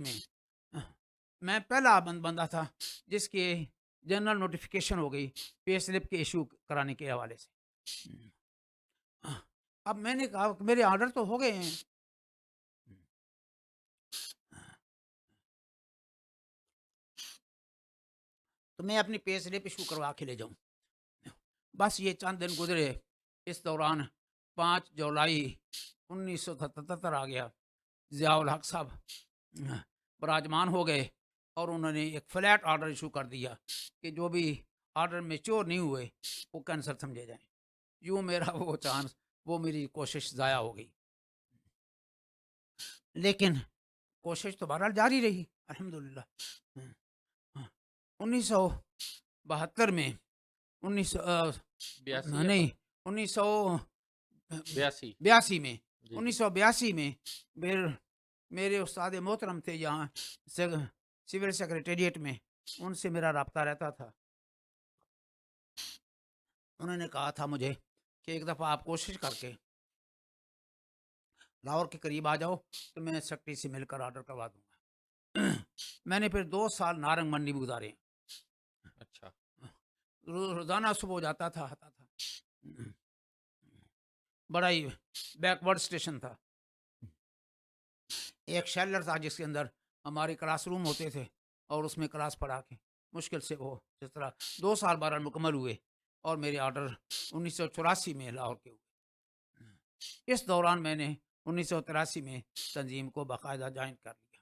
میں پہلا بندہ تھا جس کی جنرل نوٹیفیکیشن ہو گئی پے سلپ کے ایشو کرانے کے حوالے سے. اب میں نے کہا کہ میرے آرڈر تو ہو گئے ہیں، تو میں اپنی پے سلپ ایشو کروا کے لے جاؤں. بس یہ چند دن گزرے. اس دوران 5 جولائی 1977 آ گیا، ضیاء الحق صاحب براجمان ہو گئے اور انہوں نے ایک فلیٹ آرڈر ایشو کر دیا کہ جو بھی آرڈر میچور نہیں ہوئے وہ کینسل سمجھے جائیں. یوں میرا وہ چانس، وہ میری کوشش ضائع ہو گئی، لیکن کوشش تو بہرحال جاری رہی الحمدللہ. 1972 میں 19 82 یا نہیں 82 1982 میں جی 1982 میں پھر میرے استاد محترم تھے یہاں سول سیکریٹریٹ میں، ان سے میرا رابطہ رہتا تھا. انہوں نے کہا تھا مجھے کہ ایک دفعہ آپ کوشش کر کے لاہور کے قریب آ جاؤ تو میں سیکٹری سے مل کر آرڈر کروا دوں گا. میں نے پھر 2 سال نارنگ منڈی میں گزارے. اچھا روزانہ صبح جاتا تھا آتا تھا، بڑا ہی بیکورڈ اسٹیشن تھا. ایک شیلر تھا جس کے اندر ہمارے کلاس روم ہوتے تھے اور اس میں کلاس پڑھا کے مشکل سے وہ جس طرح 2 سال بہرحال مکمل ہوئے اور میرے آرڈر 1984 میں لاہور کے ہوئے. اس دوران میں نے 1983 میں تنظیم کو باقاعدہ جوائن کر لیا.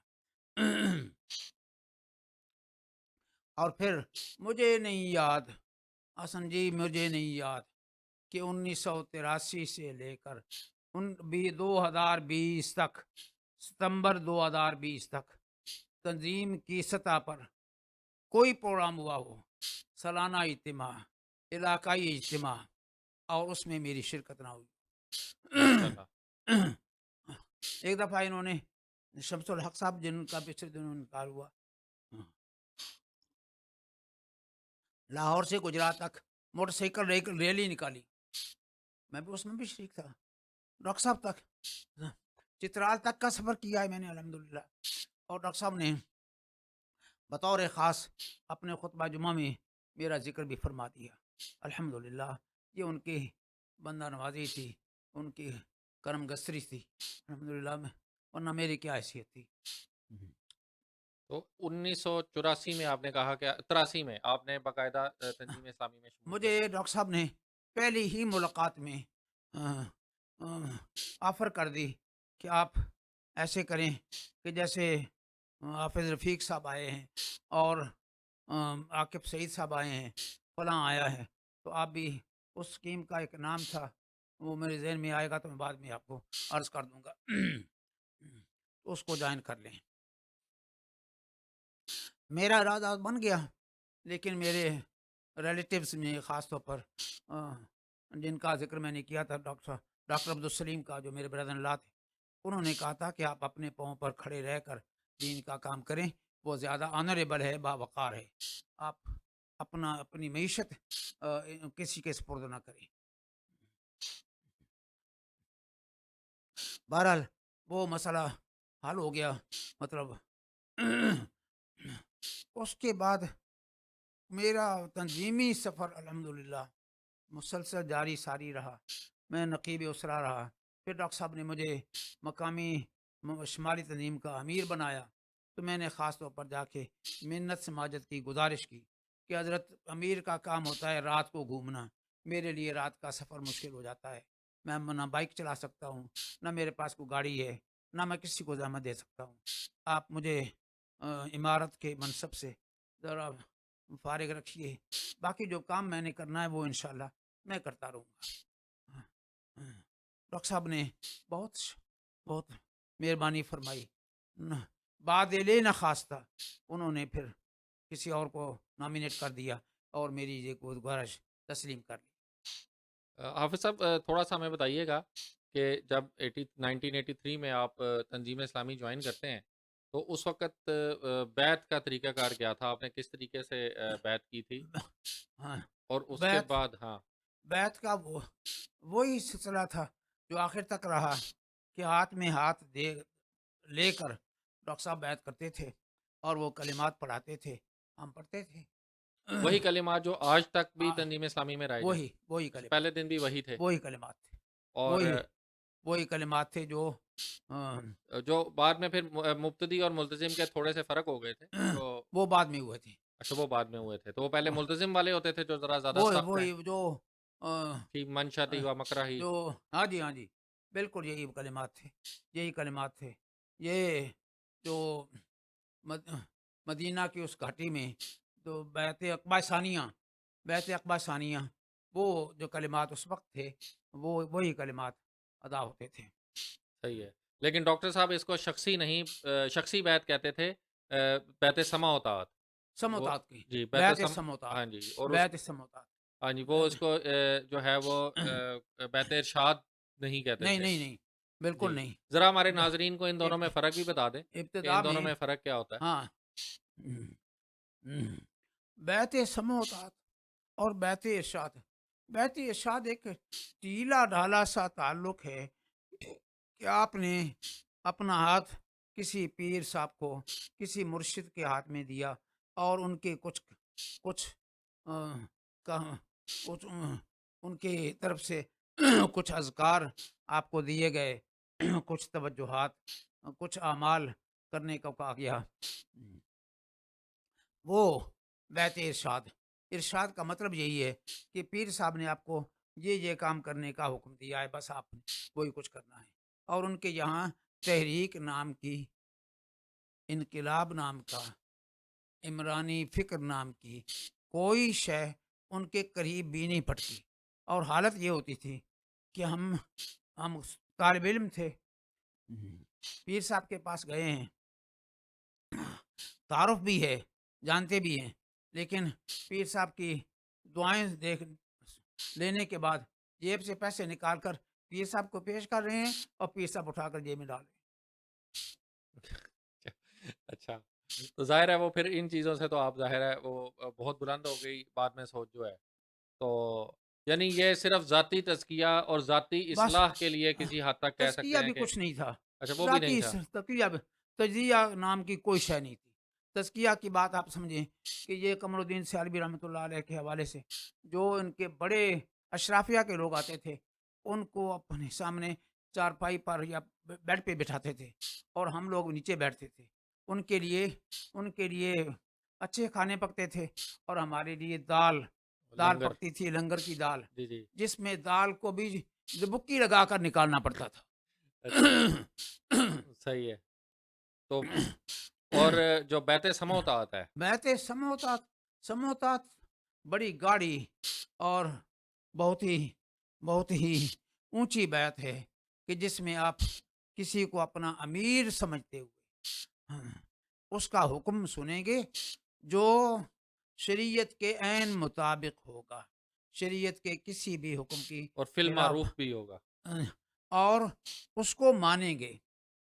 اور پھر مجھے نہیں یاد، حسن جی مجھے نہیں یاد کہ 1983 سے لے کر 2020 تک، ستمبر 2020 تک تنظیم کی سطح پر کوئی پروگرام ہوا ہو، سالانہ اجتماع، علاقائی اجتماع، اور اس میں میری شرکت نہ ہوئی. ماشاء اللہ ایک دفعہ انہوں نے شمس الحق صاحب جن کا پچھلے دنوں انتقال ہوا، لاہور سے گجرات تک موٹر سائیکل ریلی نکالی، میں بھی اس میں بھی شریک تھا. ڈاکٹر صاحب تک چترال تک کا سفر کیا ہے میں نے الحمدللہ. اور ڈاکٹر صاحب نے بطور خاص اپنے خطبہ جمعہ میں میرا ذکر بھی فرما دیا الحمدللہ. یہ ان کی بندہ نوازی تھی، ان کی کرم گستری تھی الحمدللہ، میں ورنہ میری کیا حیثیت تھی. تو 1984 میں آپ نے کہا کہ 83 میں آپ نے باقاعدہ تنظیم اسلامی میں شمولیت مجھے ڈاکٹر صاحب نے پہلی ہی ملاقات میں آفر کر دی کہ آپ ایسے کریں کہ جیسے حافظ رفیق صاحب آئے ہیں اور عاقب سعید صاحب آئے ہیں، فلاں آیا ہے، تو آپ بھی اس اسکیم کا ایک نام تھا وہ میرے ذہن میں آئے گا تو میں بعد میں آپ کو عرض کر دوں گا، اس کو جوائن کر لیں. میرا ارادہ بن گیا، لیکن میرے ریلیٹیوز میں خاص طور پر جن کا ذکر میں نے کیا تھا ڈاکٹر عبدالسلیم کا جو میرے بردر اللہ تھے، انہوں نے کہا تھا کہ آپ اپنے پاؤں پر کھڑے رہ کر دین کا کام کریں، وہ زیادہ آنریبل ہے، باوقار ہے. آپ اپنی معیشت کسی کے سپرد نہ کریں. بہرحال وہ مسئلہ حل ہو گیا. مطلب اس کے بعد میرا تنظیمی سفر الحمدللہ مسلسل جاری ساری رہا. میں نقیب اسرا رہا. پھر ڈاکٹر صاحب نے مجھے مقامی شمالی تنظیم کا امیر بنایا، تو میں نے خاص طور پر جا کے منت سماجت کی گزارش کی کہ حضرت امیر کا کام ہوتا ہے رات کو گھومنا، میرے لیے رات کا سفر مشکل ہو جاتا ہے. میں نہ بائک چلا سکتا ہوں، نہ میرے پاس کوئی گاڑی ہے، نہ میں کسی کو زحمت دے سکتا ہوں. آپ مجھے عمارت کے منصب سے ذرا فارغ رکھیے، باقی جو کام میں نے کرنا ہے وہ انشاءاللہ میں کرتا رہوں گا. ڈاکٹر صاحب نے بہت بہت مہربانی فرمائی. بعد لے نہ خواستہ انہوں نے پھر کسی اور کو نامینیٹ کر دیا اور میری یہ گزارش تسلیم کر لی. حافظ صاحب تھوڑا سا ہمیں بتائیے گا کہ جب 1983 میں آپ تنظیم اسلامی جوائن کرتے ہیں تو اس وقت بیعت کا طریقہ کار کیا تھا؟ آپ نے کس طریقے سے بیعت کی تھی؟ ہاں، اور اس کے بیعت بعد ہاں بیعت کا وہی سلسلہ تھا جو آخر تک رہا کہ ہاتھ میں ہاتھ دے لے کر ڈاکٹر صاحب بیعت کرتے تھے اور وہ کلمات پڑھاتے تھے، ہم پڑھتے تھے. وہی کلمات جو آج تک بھی تنظیم اسلامی میں رائج ہیں، وہی کلمات، پہلے دن بھی وہی تھے وہی کلمات تھے، اور وہی کلمات تھے جو جو بعد میں پھر مبتدی اور ملتزم کے تھوڑے سے فرق ہو گئے تھے تو وہ بعد میں ہوئے تھے. اچھا وہ بعد میں ہوئے تھے، تو وہ پہلے ملتزم والے ہوتے تھے جو ذرا زیادہ سخت ہیں وہی جو کہ منشتی و مکرہی. جو ہاں جی بالکل یہی کلمات تھے، یہی کلمات تھے۔ یہ جو مد- مدینہ کی اس گھاٹی میں تو بیعت عقبہ ثانیہ، وہ جو کلمات اس وقت تھے وہی کلمات ادا ہوتے تھے۔ صحیح ہے، لیکن ڈاکٹر صاحب اس کو شخصی نہیں شخصی بیعت کہتے تھے، بیعت سما ہوتا وہ، سموتات کی، جی بیعت سموتات، ہاں جی، اور اس بیعت سموتات۔ ہاں جی وہ اس کو جو ہے وہ بیعت ارشاد نہیں کہتے نہیں تھے۔ نہیں نہیں، بالکل جی، نہیں۔ ذرا ہمارے ب- ناظرین کو ان دونوں میں اب- فرق بھی بتا دیں کہ ابتدا ان دونوں میں، میں فرق کیا ہوتا ہے؟ ہاں، بیعت سموتات اور بیعت ارشاد، بیعت ارشاد ایک ٹیلا ڈھالا سا تعلق ہے کہ آپ نے اپنا ہاتھ کسی پیر صاحب کو، کسی مرشد کے ہاتھ میں دیا، اور ان کے کچھ کچھ آ، کا- کچھ ان کی طرف سے کچھ اذکار آپ کو دیے گئے، کچھ توجہات، کچھ اعمال کرنے کو کہا گیا، وہ بیعت ارشاد۔ ارشاد کا مطلب یہی ہے کہ پیر صاحب نے آپ کو یہ کام کرنے کا حکم دیا ہے، بس آپ نے وہی کچھ کرنا ہے۔ اور ان کے یہاں تحریک نام کی، انقلاب نام کا، عمرانی فکر نام کی کوئی شے ان کے قریب بھی نہیں پڑتی، اور حالت یہ ہوتی تھی کہ ہم طالب علم تھے، پیر صاحب کے پاس گئے ہیں، تعارف بھی ہے، جانتے بھی ہیں، لیکن پیر صاحب کی دعائیں دیکھ لینے کے بعد جیب سے پیسے نکال کر پیر صاحب کو پیش کر رہے ہیں، اور پیر صاحب اٹھا کر جیب میں ڈال رہے اچھا، تو ظاہر ہے وہ پھر ان چیزوں سے تو آپ ظاہر ہے وہ بہت بلند ہو گئی بعد میں سوچ جو ہے، تو یعنی یہ صرف ذاتی تزکیہ اور ذاتی ہیں۔ بس اصلاح کے لیے کسی حد تک کہہ تزکیہ سکتے ہیں بھی کہ کچھ نہیں تھا، اچھا وہ بھی نہیں ذاتی تھا۔ تجزیہ نام کی کوئی شے نہیں تھی۔ تزکیہ کی بات آپ سمجھیں کہ یہ قمر الدین سیالوی رحمۃ اللہ علیہ کے حوالے سے، جو ان کے بڑے اشرافیہ کے لوگ آتے تھے، ان کو اپنے سامنے چارپائی پر یا بیڈ پہ بٹھاتے تھے، اور ہم لوگ نیچے بیٹھتے تھے۔ ان کے لیے اچھے کھانے پکتے تھے، اور ہمارے لیے دال لنگر، پکتی تھی، لنگر کی دال، جی جی، جس میں دال کو بھی دبکی لگا کر نکالنا پڑتا تھا۔ اچھا صحیح ہے، تو اور جو بیت سموتا آتا ہے، بیعت سموتات بڑی گاڑی اور بہت ہی اونچی بیعت ہے، کہ جس میں آپ کسی کو اپنا امیر سمجھتے ہوئے اس کا حکم سنیں گے، جو شریعت کے عین مطابق ہوگا، شریعت کے کسی بھی حکم کی اور فی خلاف، المعروف بھی ہوگا۔ اور اس کو مانیں گے،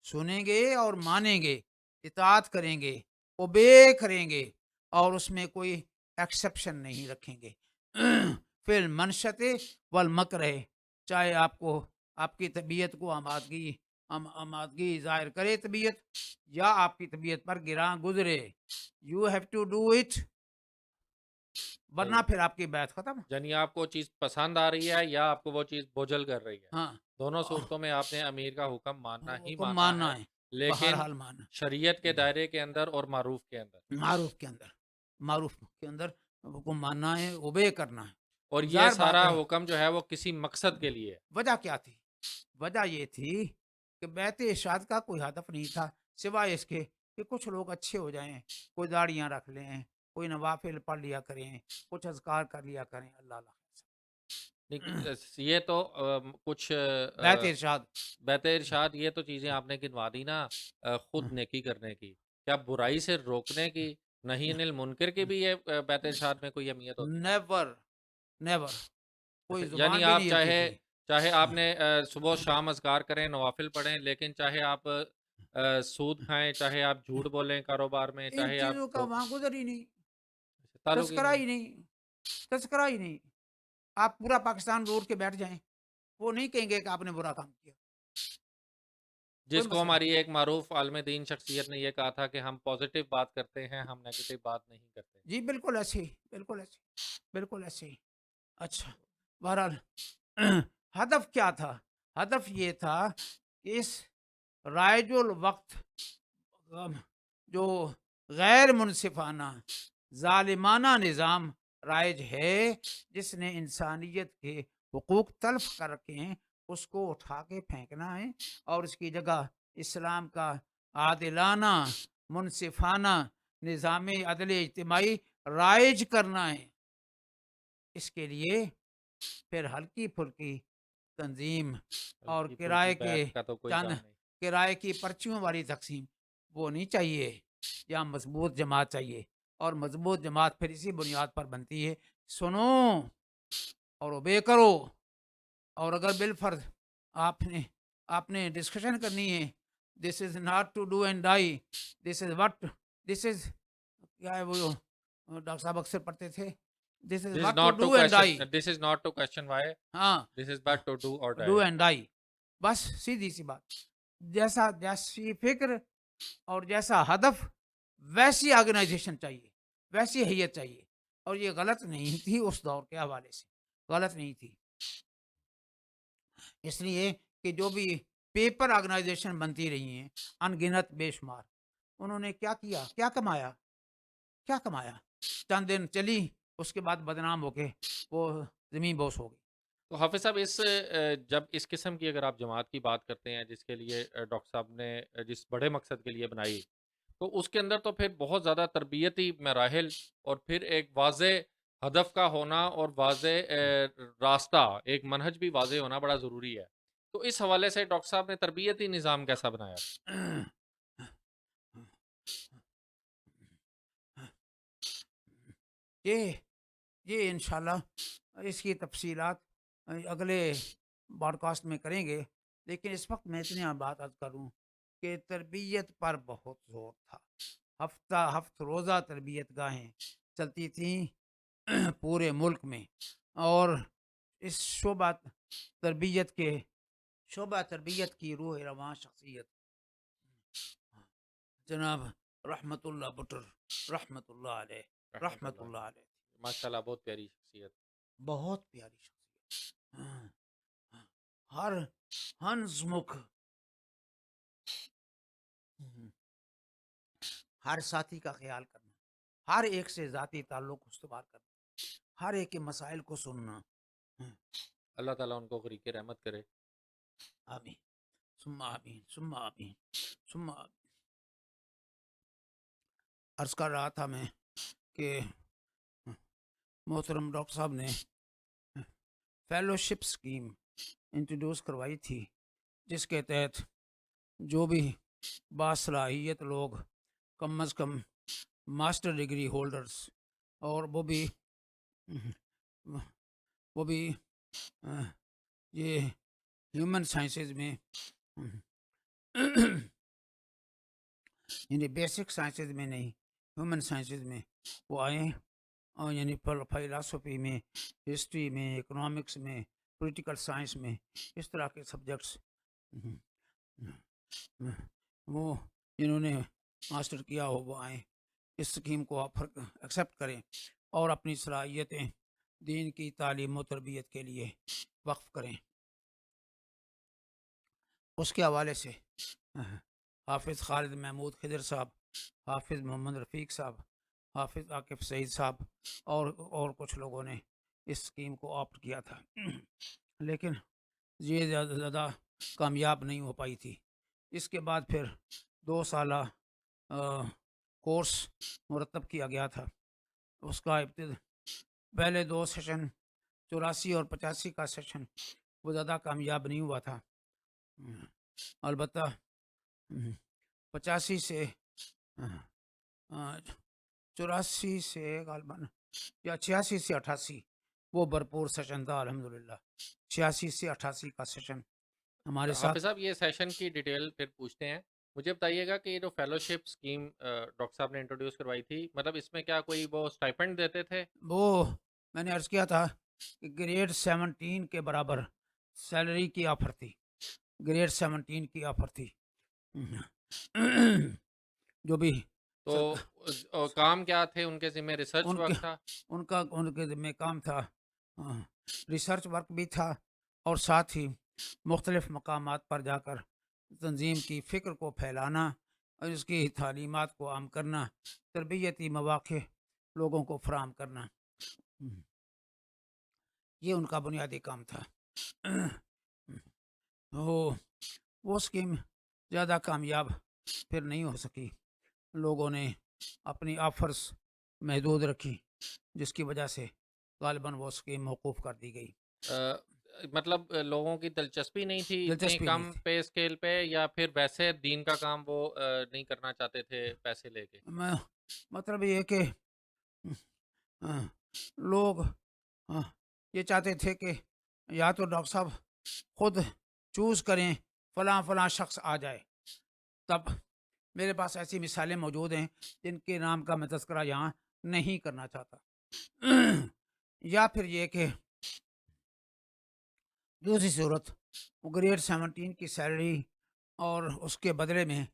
سنیں گے اور مانیں گے، اطاعت کریں گے، اوبے کریں گے، اور اس میں کوئی ایکسیپشن نہیں رکھیں گے۔ فی المنشط والمکرہ، چاہے آپ کی طبیعت کو آمادگی ظاہر کرے طبیعت، یا آپ کی طبیعت پر گراں گزرے، you have to do it, ورنہ صحیح، پھر آپ کی بیعت ختم۔ یعنی آپ کو چیز پسند آ رہی ہے یا آپ کو وہ چیز بوجھل کر رہی ہے، ہاں، دونوں صورتوں میں آپ نے امیر کا حکم ماننا ہی حکم ماننا ہے، ماننا ہے، لیکن بہرحال ماننا، شریعت کے دائرے کے اندر اور معروف کے اندر۔ معروف کے اندر حکم ماننا ہے، اوبے کرنا ہے۔ اور یہ ظاہر بات سارا ہے، حکم جو ہے وہ کسی مقصد کے لیے ہے۔ وجہ کیا تھی؟ وجہ یہ تھی کہ بیعت ارشاد کا کوئی ہدف نہیں تھا سوائے اس کے کہ کچھ لوگ اچھے ہو جائیں، کوئی داڑیاں رکھ لیں، کوئی نوافل پڑھ لیا کریں، کچھ اذکار کر لیا کریں، اللہ اللہ۔ یہ تو کچھ بیعت ارشاد، بیت ارشاد، یہ تو چیزیں آپ نے گنوا دی نا، خود نیکی کرنے کی، کیا برائی سے روکنے کی، نہیں انل منکر کی بھی یہ بیت ارشاد میں کوئی اہمیت ہوتی ہے؟ نیور نیور، اچھا، کوئی زبان یعنی بھی آپ نہیں ہلتی تھی۔ چاہے آپ نے صبح و شام اذکار کریں، نوافل پڑھیں، لیکن چاہے آپ سود کھائیں، چاہے آپ جھوٹ بولیں کاروبار میں، ان چاہے آپ چیزوں کا وہاں گزر ہی نہیں، تعلق ہی تذکرہ نہیں ہے۔ ہی نہیں، تذکرہ ہی نہیں۔ آپ پورا پاکستان روڈ کے بیٹھ جائیں، وہ نہیں کہیں گے کہ آپ نے برا کام کیا، کوئی جس کو مسئلہ ہماری نہیں۔ ایک معروف عالم دین شخصیت نے یہ کہا تھا کہ ہم پازیٹیو بات کرتے ہیں، ہم نیگیٹو بات نہیں کرتے۔ جی بالکل ایسے ہی، بالکل ایسے ہی، بالکل ایسے ہی۔ اچھا، بہرحال ہدف کیا تھا؟ ہدف یہ تھا کہ اس رائج الوقت جو غیر منصفانہ ظالمانہ نظام رائج ہے، جس نے انسانیت کے حقوق تلف کر رکھے ہیں، اس کو اٹھا کے پھینکنا ہے اور اس کی جگہ اسلام کا عادلانہ منصفانہ نظام عدل اجتماعی رائج کرنا ہے۔ اس کے لیے پھر ہلکی پھلکی تنظیم اور ہلکی پھلکی کے بیعت کا تو کوئی چند کام نہیں۔ کرائے کی پرچیوں والی تقسیم وہ نہیں چاہیے، یا مضبوط جماعت چاہیے، اور مضبوط جماعت پھر اسی بنیاد پر بنتی ہے، سنو اور اوبے کرو، اور اگر بالفرض آپ نے ڈسکشن کرنی ہے، this is not to do and die, this is what, this is کیا ہے وہ ڈاکٹر صاحب اکثر پڑھتے تھے، this is This is what to not to do and die, question. This is not to question why. ہاں This is but to do or do die. And die, بس سیدھی سی بات، جیسی فکر اور جیسا ہدف ویسی آرگنائزیشن چاہیے، ویسی حیت چاہیے، اور یہ غلط نہیں تھی اس دور کے حوالے سے، غلط نہیں تھی، اس لیے کہ جو بھی پیپر آرگنائزیشن بنتی رہی ہیں ان گنت بے شمار، انہوں نے کیا کیا، کیا کمایا، کیا کمایا، چند دن چلی، اس کے بعد بدنام ہو کے وہ زمین بوس ہو گئی۔ تو حافظ صاحب جب اس قسم کی اگر آپ جماعت کی بات کرتے ہیں جس کے لیے ڈاکٹر صاحب نے جس بڑے مقصد کے لیے بنائی، تو اس کے اندر تو پھر بہت زیادہ تربیتی مراحل اور پھر ایک واضح ہدف کا ہونا اور واضح راستہ، ایک منہج بھی واضح ہونا بڑا ضروری ہے۔ تو اس حوالے سے ڈاکٹر صاحب نے تربیتی نظام کیسا بنایا؟ یہ انشاءاللہ اس کی تفصیلات اگلے براڈ کاسٹ میں کریں گے، لیکن اس وقت میں اتنی بات عرض کروں کہ تربیت پر بہت زور تھا، ہفتہ روزہ تربیت گاہیں چلتی تھیں پورے ملک میں، اور اس شعبہ تربیت کی روح رواں شخصیت جناب رحمت اللہ بٹر رحمت اللہ علیہ، رحمت رحمت اللہ اللہ علیہ، علیہ، ماشاءاللہ بہت پیاری شخصیت۔ بہت پیاری شخصیت، ہر ہنس مکھ، ہر ساتھی کا خیال کرنا، ہر ایک سے ذاتی تعلق استوار کرنا، ہر ایک کے مسائل کو سننا، اللہ تعالیٰ ان کو غریق رحمت کرے۔ آمین ثم آمین ثم آمین ثم آمین۔ عرض کر رہا تھا میں کہ محترم ڈاکٹر صاحب نے فیلوشپ اسکیم انٹروڈیوس کروائی تھی، جس کے تحت جو بھی باصلاحیت لوگ کم از کم ماسٹر ڈگری ہولڈرز، اور وہ بھی یہ ہیومن سائنسز میں یعنی بیسک سائنسز میں نہیں، ہیومن سائنسز میں وہ آئیں، اور یعنی فلسفی میں، ہسٹری میں، اکنامکس میں، پولیٹیکل سائنس میں، اس طرح کے سبجیکٹس وہ جنہوں نے ماسٹر کیا ہو وہ آئیں، اس اسکیم کو ایکسیپٹ کریں اور اپنی صلاحیتیں دین کی تعلیم و تربیت کے لیے وقف کریں۔ اس کے حوالے سے حافظ خالد محمود خضر صاحب، حافظ محمد رفیق صاحب، حافظ عاقب سعید صاحب اور کچھ لوگوں نے اس اسکیم کو آپٹ کیا تھا، لیکن یہ زیادہ کامیاب نہیں ہو پائی تھی۔ اس کے بعد پھر 2 سالہ کورس مرتب کیا گیا تھا، اس کا پہلے 2 سیشن 84 اور 85 کا سیشن وہ زیادہ کامیاب نہیں ہوا تھا، البتہ 85 سے 84 سے غالباً یا 86 سے 88 وہ بھرپور سیشن تھا الحمدللہ، 86 سے 88 کا سیشن ہمارے ساتھ۔ حافظ صاحب یہ سیشن کی ڈیٹیل پھر پوچھتے ہیں، مجھے بتائیے گا کہ یہ جو فیلوشپ اسکیم ڈاکٹر صاحب نے انٹروڈیوس کروائی تھی، مطلب اس میں کیا کوئی وہ اسٹائپنڈ دیتے تھے؟ وہ میں نے عرض کیا تھا کہ گریڈ 17 کے برابر سیلری کی آفر تھی، گریڈ 17 کی آفر تھی، جو بھی تو کام کیا تھے ان کے ذمہ؟ ریسرچ ورک تھا؟ ان کے ذمہ کام تھا، ریسرچ ورک بھی تھا، اور ساتھ ہی مختلف مقامات پر جا کر تنظیم کی فکر کو پھیلانا اور اس کی تعلیمات کو عام کرنا، تربیتی مواقع لوگوں کو فراہم کرنا، یہ ان کا بنیادی کام تھا۔ وہ اسکیم زیادہ کامیاب پھر نہیں ہو سکی. لوگوں نے اپنی آفرز محدود رکھی جس کی وجہ سے غالباً وہ اسکیم موقوف کر دی گئی. مطلب لوگوں کی دلچسپی نہیں تھی اتنی دلچسپی نہیں کم تھی. پے اسکیل پہ، یا پھر ویسے دین کا کام وہ نہیں کرنا چاہتے تھے پیسے لے کے؟ میں مطلب یہ کہ لوگ یہ چاہتے تھے کہ یا تو ڈاکٹر صاحب خود چوز کریں فلاں فلاں شخص آ جائے. تب میرے پاس ایسی مثالیں موجود ہیں جن کے نام کا میں تذکرہ یہاں نہیں کرنا چاہتا. یا پھر یہ کہ دوسری صورت گریڈ 17 کی سیلری اور اس کے بدلے میں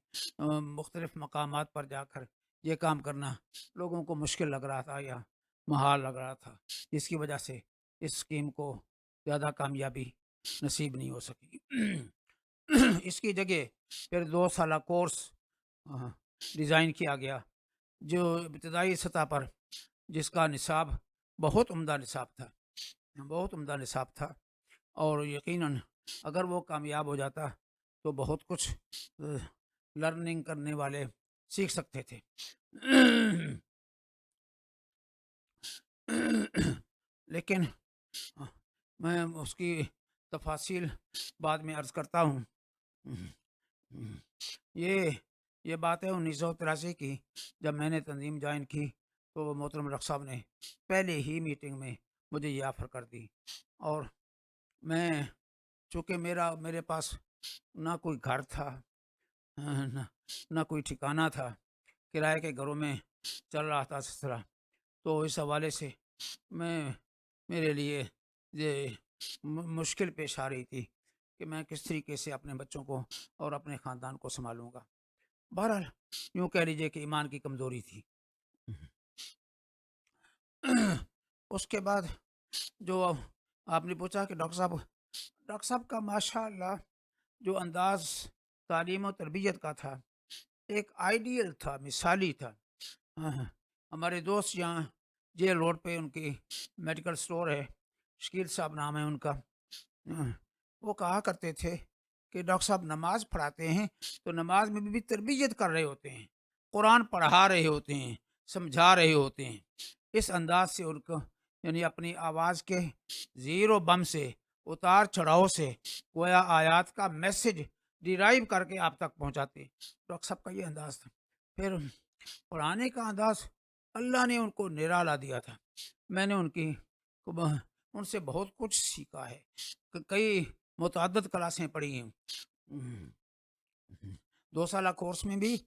مختلف مقامات پر جا کر یہ کام کرنا لوگوں کو مشکل لگ رہا تھا یا محال لگ رہا تھا، جس کی وجہ سے اس اسکیم کو زیادہ کامیابی نصیب نہیں ہو سکی. اس کی جگہ پھر 2 سالہ کورس ڈیزائن کیا گیا جو ابتدائی سطح پر جس کا نصاب بہت عمدہ نصاب تھا اور یقیناً اگر وہ کامیاب ہو جاتا تو بہت کچھ لرننگ کرنے والے سیکھ سکتے تھے. لیکن میں اس کی تفاصیل بعد میں عرض کرتا ہوں. یہ بات ہے 1983 کی، جب میں نے تنظیم جوائن کی تو محترم ڈاکٹر صاحب نے پہلے ہی میٹنگ میں مجھے یہ آفر کر دی. اور میں چونکہ میرے پاس نہ کوئی گھر تھا نہ کوئی ٹھکانہ تھا، کرائے کے گھروں میں چل رہا تھا سلسلہ، تو اس حوالے سے میرے لیے یہ مشکل پیش آ رہی تھی کہ میں کس طریقے سے اپنے بچوں کو اور اپنے خاندان کو سنبھالوں گا. بہرحال یوں کہہ لیجیے کہ ایمان کی کمزوری تھی. اس کے بعد جو آپ نے پوچھا کہ ڈاکٹر صاحب کا ماشاء اللہ جو انداز تعلیم و تربیت کا تھا ایک آئیڈیل تھا، مثالی تھا. ہمارے دوست یہاں جیل روڈ پہ ان کی میڈیکل سٹور ہے، شکیل صاحب نام ہے ان کا. وہ کہا کرتے تھے کہ ڈاکٹر صاحب نماز پڑھاتے ہیں تو نماز میں بھی تربیت کر رہے ہوتے ہیں، قرآن پڑھا رہے ہوتے ہیں، سمجھا رہے ہوتے ہیں. اس انداز سے ان کو یعنی اپنی آواز کے زیر و بم سے، اتار چڑھاؤ سے گویا آیات کا میسج ڈیرائیو کر کے آپ تک پہنچاتے. ڈاکٹر صاحب کا یہ انداز تھا. پھر پڑھانے کا انداز اللہ نے ان کو نرالا دیا تھا. میں نے ان سے بہت کچھ سیکھا ہے، کئی متعدد کلاسیں پڑھی ہیں 2 سالہ کورس میں بھی،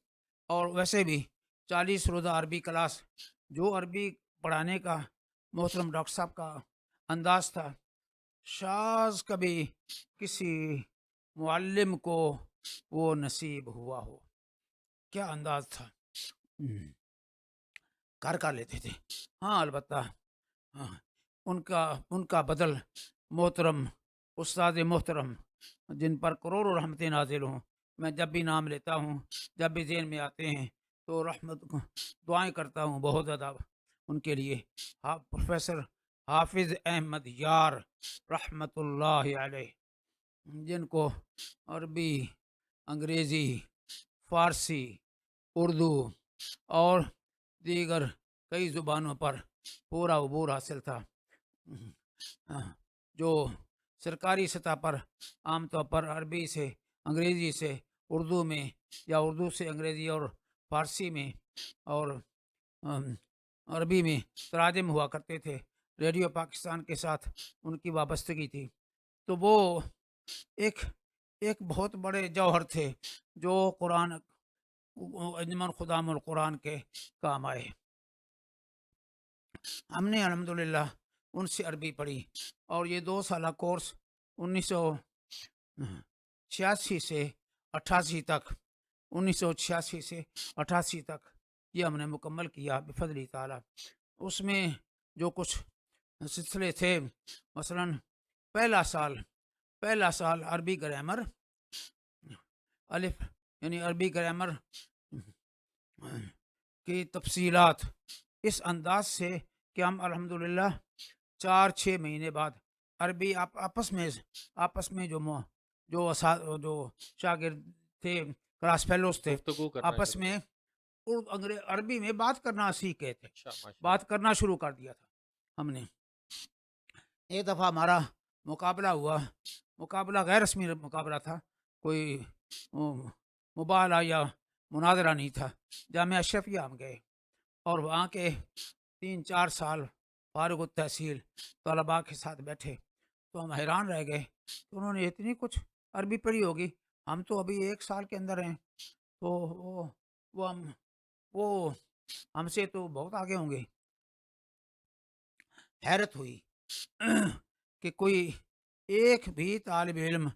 اور ویسے بھی 40 روزہ عربی کلاس. جو عربی پڑھانے کا محترم ڈاکٹر صاحب کا انداز تھا، شاذ کبھی کسی معلم کو وہ نصیب ہوا ہو. کیا انداز تھا، کر لیتے تھے. ہاں البتہ ان کا بدل محترم استاد محترم جن پر کروڑوں رحمتیں نازل ہوں، میں جب بھی نام لیتا ہوں، جب بھی ذہن میں آتے ہیں تو رحمت دعائیں کرتا ہوں بہت زیادہ ان کے لیے. پروفیسر حافظ احمد یار رحمت اللہ علیہ، جن کو عربی، انگریزی، فارسی، اردو اور دیگر کئی زبانوں پر پورا عبور حاصل تھا. جو سرکاری سطح پر عام طور پر عربی سے انگریزی سے اردو میں یا اردو سے انگریزی اور فارسی میں اور عربی میں تراجم ہوا کرتے تھے، ریڈیو پاکستان کے ساتھ ان کی وابستگی تھی، تو وہ ایک بہت بڑے جوہر تھے جو قرآن انجمن خدام القرآن کے کام آئے. ہم نے الحمدللہ ان سے عربی پڑھی، اور یہ 2 سالہ کورس 1986 سے 88 تک 1986 سے 88 تک یہ ہم نے مکمل کیا بفضل تعالیٰ. اس میں جو کچھ سلسلے تھے، مثلاً پہلا سال عربی گرامر، الف یعنی عربی گرامر کی تفصیلات اس انداز سے کہ ہم الحمدللہ 4-6 مہینے بعد عربی آپس میں جو جو شاگرد تھے، کلاس فیلوز تھے، گفتگو کرنا آپس شروع میں عربی میں بات کرنا سیکھ گئے تھے، اچھا ماشاء اللہ بات کرنا شروع کر دیا تھا ہم نے۔ ایک دفعہ ہمارا مقابلہ ہوا، مقابلہ غیر رسمی مقابلہ تھا، کوئی مباحثہ یا مناظرہ نہیں تھا۔ جامعہ اشرفیہ ہم گئے اور وہاں کے 3-4 سال فارغ التحصیل طلباء کے ساتھ بیٹھے تو ہم حیران رہ گئے کہ انہوں نے اتنی کچھ عربی پڑھی ہوگی، ہم تو ابھی 1 سال کے اندر ہیں، تو وہ ہم سے تو بہت آگے ہوں گے۔ حیرت ہوئی کہ کوئی ایک بھی طالب علم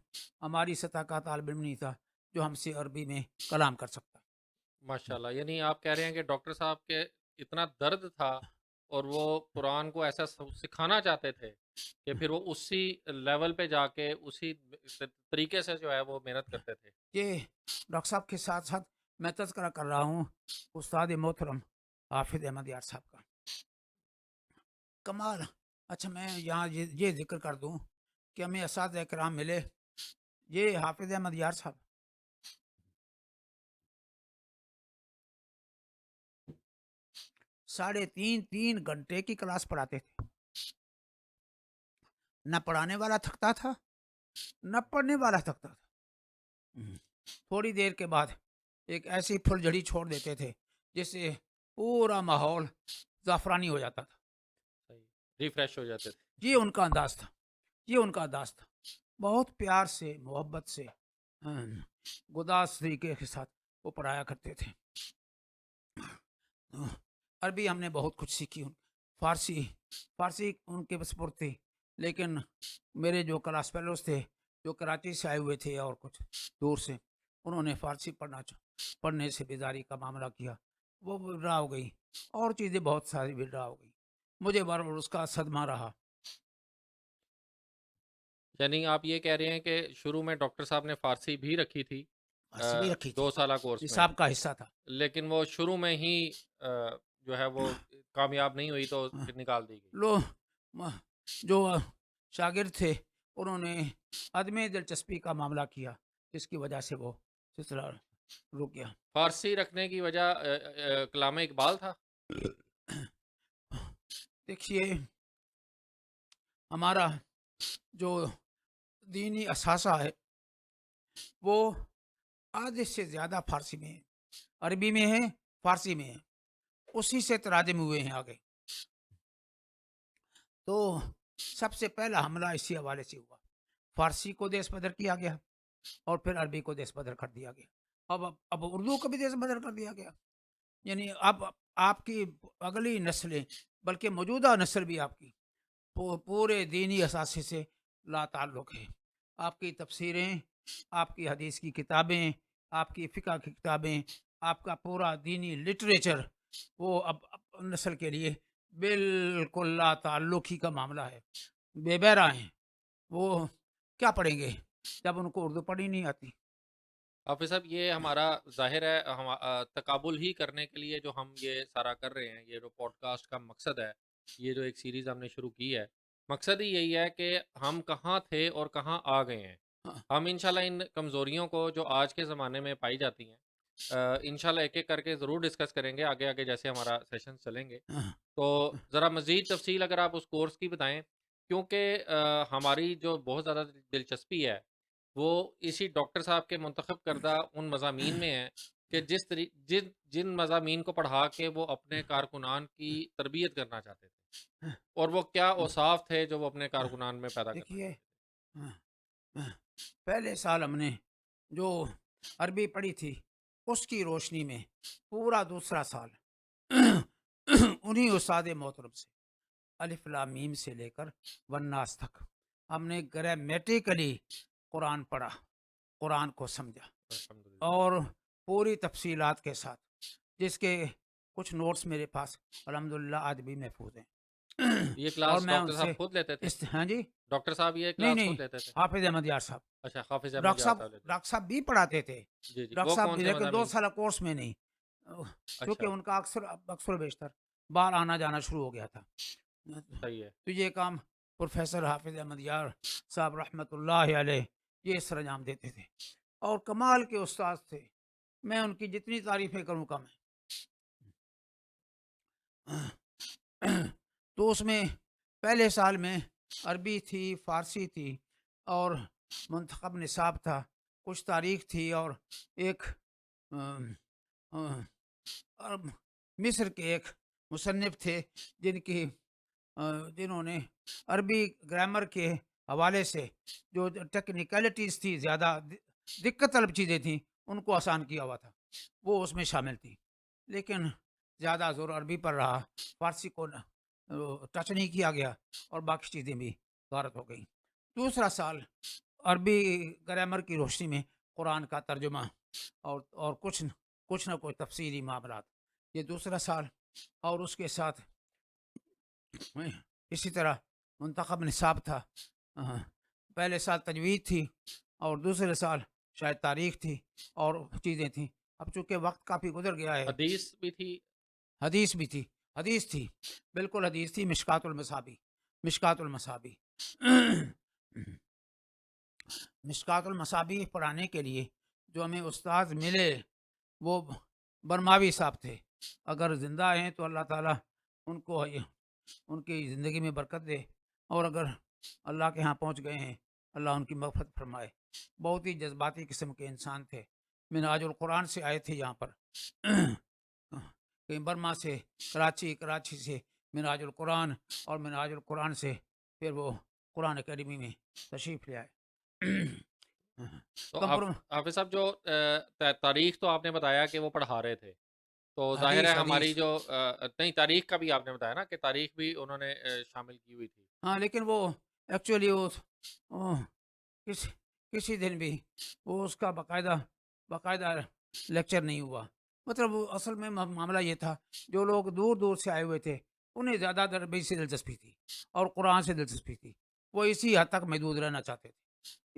ہماری سطح کا طالب علم نہیں تھا جو ہم سے عربی میں کلام کر سکتا۔ ماشاء اللہ، یعنی آپ کہہ رہے ہیں کہ ڈاکٹر صاحب کے اتنا درد تھا اور وہ قرآن کو ایسا سکھانا چاہتے تھے کہ پھر وہ اسی لیول پہ جا کے اسی طریقے سے جو ہے وہ محنت کرتے تھے۔ یہ ڈاکٹر صاحب کے ساتھ ساتھ میں تذکرہ کر رہا ہوں استاد محترم حافظ احمد یار صاحب کا کمال۔ اچھا میں یہاں یہ ذکر کر دوں کہ ہمیں اساتذہ کرام ملے، یہ حافظ احمد یار صاحب 3.5 گھنٹے کی کلاس پڑھاتے تھے، نہ پڑھانے والا تھکتا تھا نہ پڑھنے والا تھکتا تھا۔ تھوڑی دیر کے بعد ایک ایسی پھل جھڑی چھوڑ دیتے تھے جس سے پورا ماحول زعفرانی ہو جاتا تھا۔ ریفریش ہو جاتے تھے۔ یہ ان کا انداز تھا، یہ ان کا انداز تھا، بہت پیار سے محبت سے گداز طریقے کے ساتھ وہ پڑھایا کرتے تھے۔ عربی ہم نے بہت کچھ سیکھی، فارسی ان کے بسپر تھی، لیکن میرے جو کلاس فیلوز تھے جو کراچی سے آئے ہوئے تھے اور کچھ دور سے، انہوں نے فارسی پڑھنے سے بیزاری کا معاملہ کیا، وہ ودرا ہو گئی، اور چیزیں بہت ساری ودرا ہو گئی، مجھے بار بار اس کا صدمہ رہا۔ یعنی آپ یہ کہہ رہے ہیں کہ شروع میں ڈاکٹر صاحب نے فارسی بھی رکھی تھی فارسی بھی رکھی تھی، 2 سالہ کورس میں، نصاب کا حصہ تھا، لیکن وہ شروع میں ہی جو ہے وہ کامیاب نہیں ہوئی تو پھر نکال دی گئی۔ جو شاگرد تھے انہوں نے عدم دلچسپی کا معاملہ کیا، جس کی وجہ سے وہ سلسلہ رک گیا۔ فارسی رکھنے کی وجہ کلام اقبال تھا۔ دیکھیے ہمارا جو دینی اثاثہ ہے وہ آدھے سے زیادہ فارسی میں ہے، عربی میں ہے، فارسی میں ہے، اسی سے تراجم ہوئے ہیں آگے۔ تو سب سے پہلا حملہ اسی حوالے سے ہوا، فارسی کو دیس بدر کیا گیا اور پھر عربی کو دیس بدر کر دیا گیا، اب اردو کو بھی دیس بدر کر دیا گیا۔ یعنی اب آپ کی اگلی نسلیں، بلکہ موجودہ نسل بھی آپ کی پورے دینی اثاثے سے لا تعلق ہے۔ آپ کی تفسیریں، آپ کی حدیث کی کتابیں، آپ کی فقہ کی کتابیں، آپ کا پورا دینی لٹریچر وہ اب نسل کے لیے بالکل لا تعلق ہی کا معاملہ ہے، بے بہرا ہیں، وہ کیا پڑھیں گے جب ان کو اردو پڑھی نہیں آتی۔ حافظ صاحب، یہ ہمارا ظاہر ہے تقابل ہی کرنے کے لیے جو ہم یہ سارا کر رہے ہیں، یہ جو پوڈ کاسٹ کا مقصد ہے، یہ جو ایک سیریز ہم نے شروع کی ہے، مقصد ہی یہی ہے کہ ہم کہاں تھے اور کہاں آ گئے ہیں۔ ہاں، ہم انشاءاللہ ان کمزوریوں کو جو آج کے زمانے میں پائی جاتی ہیں انشاءاللہ ایک ایک کر کے ضرور ڈسکس کریں گے آگے آگے جیسے ہمارا سیشن چلیں گے۔ ہاں، تو ذرا مزید تفصیل اگر آپ اس کورس کی بتائیں، کیونکہ ہماری جو بہت زیادہ دلچسپی ہے وہ اسی ڈاکٹر صاحب کے منتخب کردہ ان مضامین میں ہے کہ جن مضامین کو پڑھا کے وہ اپنے کارکنان کی تربیت کرنا چاہتے تھے، اور وہ کیا اوصاف تھے جو وہ اپنے کارکنان میں پیدا کرنا دیکھیے چاہتے پہلے سال ہم نے جو عربی پڑھی تھی اس کی روشنی میں پورا دوسرا سال انہی استاد محترم سے الف لام میم سے لے کر والناس تک ہم نے گرامیٹیکلی قرآن پڑھا، قرآن کو سمجھا، تھے؟ الحمدللہ۔ اور پوری تفصیلات کے ساتھ، جس کے کچھ نوٹس میرے پاس الحمدللہ آج بھی محفوظ ہیں۔ یہ اور کلاس میں ان ڈاکٹر سے صاحب خود لیتے تھے؟ ہاں جی، ڈاکٹر صاحب یہ نہیں کلاس نہیں، خود لیتے تھے؟ حافظ احمد یار صاحب، اچھا، حافظ احمد ڈاکٹر یار صاحب صاحب لیتے ڈاکٹر صاحب بھی پڑھاتے تھے، تھے؟ جی جی، ڈاکٹر وہ صاحب کون بھی، سے لیکن 2 مضامین؟ سالہ کورس میں نہیں، کیونکہ اچھا، ان کا اکثر و بیشتر باہر آنا جانا شروع ہو گیا تھا۔ صحیح ہے۔ تو یہ کام پروفیسر حافظ احمد یار صاحب رحمۃ اللہ علیہ یہ سر انجام دیتے تھے اور کمال کے استاد تھے. میں ان کی جتنی تعریفیں کروں کم ہے. تو اس میں پہلے سال میں عربی تھی، فارسی تھی اور منتخب نصاب تھا، کچھ تاریخ تھی اور ایک آم، عرب مصر کے ایک مصنف تھے جنہوں نے عربی گرامر کے حوالے سے جو ٹیکنیکلٹیز تھی، زیادہ دقت طلب چیزیں تھیں، ان کو آسان کیا ہوا تھا، وہ اس میں شامل تھی. لیکن زیادہ زور عربی پر رہا، فارسی کو ٹچ نہیں کیا گیا اور باقی چیزیں بھی غارت ہو گئیں. دوسرا سال عربی گرامر کی روشنی میں قرآن کا ترجمہ اور کچھ نہ کوئی تفصیلی معاملات، یہ دوسرا سال. اور اس کے ساتھ اسی طرح منتخب نصاب تھا. پہلے سال تجوید تھی اور دوسرے سال شاید تاریخ تھی اور چیزیں تھیں. اب چونکہ وقت کافی گزر گیا ہے. حدیث بھی تھی. حدیث بھی تھی، حدیث تھی، بالکل حدیث تھی. مشکات المصابی، مشکات المصابی مشکات المصابی پڑھانے کے لیے جو ہمیں استاد ملے وہ برماوی صاحب تھے. اگر زندہ ہیں تو اللہ تعالیٰ ان کو ان کی زندگی میں برکت دے، اور اگر اللہ کے ہاں پہنچ گئے ہیں اللہ ان کی مغفرت فرمائے. بہت ہی جذباتی قسم کے انسان تھے. منہاج القرآن سے آئے تھے یہاں پر کہیں برما سے، کراچی سے منہاج القرآن، اور منہاج القرآن سے پھر وہ قرآن اکیڈمی میں تشریف لے آئے. تو حافظ صاحب جو تاریخ تو آپ نے بتایا کہ وہ پڑھا رہے تھے، تو ظاہر ہے ہماری جو نہیں، تاریخ کا بھی آپ نے بتایا نا کہ تاریخ بھی انہوں نے شامل کی ہوئی تھی. ہاں، لیکن وہ ایکچولی وہ کسی دن بھی وہ اس کا باقاعدہ لیکچر نہیں ہوا. مطلب اصل میں معاملہ یہ تھا، جو لوگ دور دور سے آئے ہوئے تھے انہیں زیادہ عربی سے دلچسپی تھی اور قرآن سے دلچسپی تھی. وہ اسی حد تک محدود رہنا چاہتے تھے،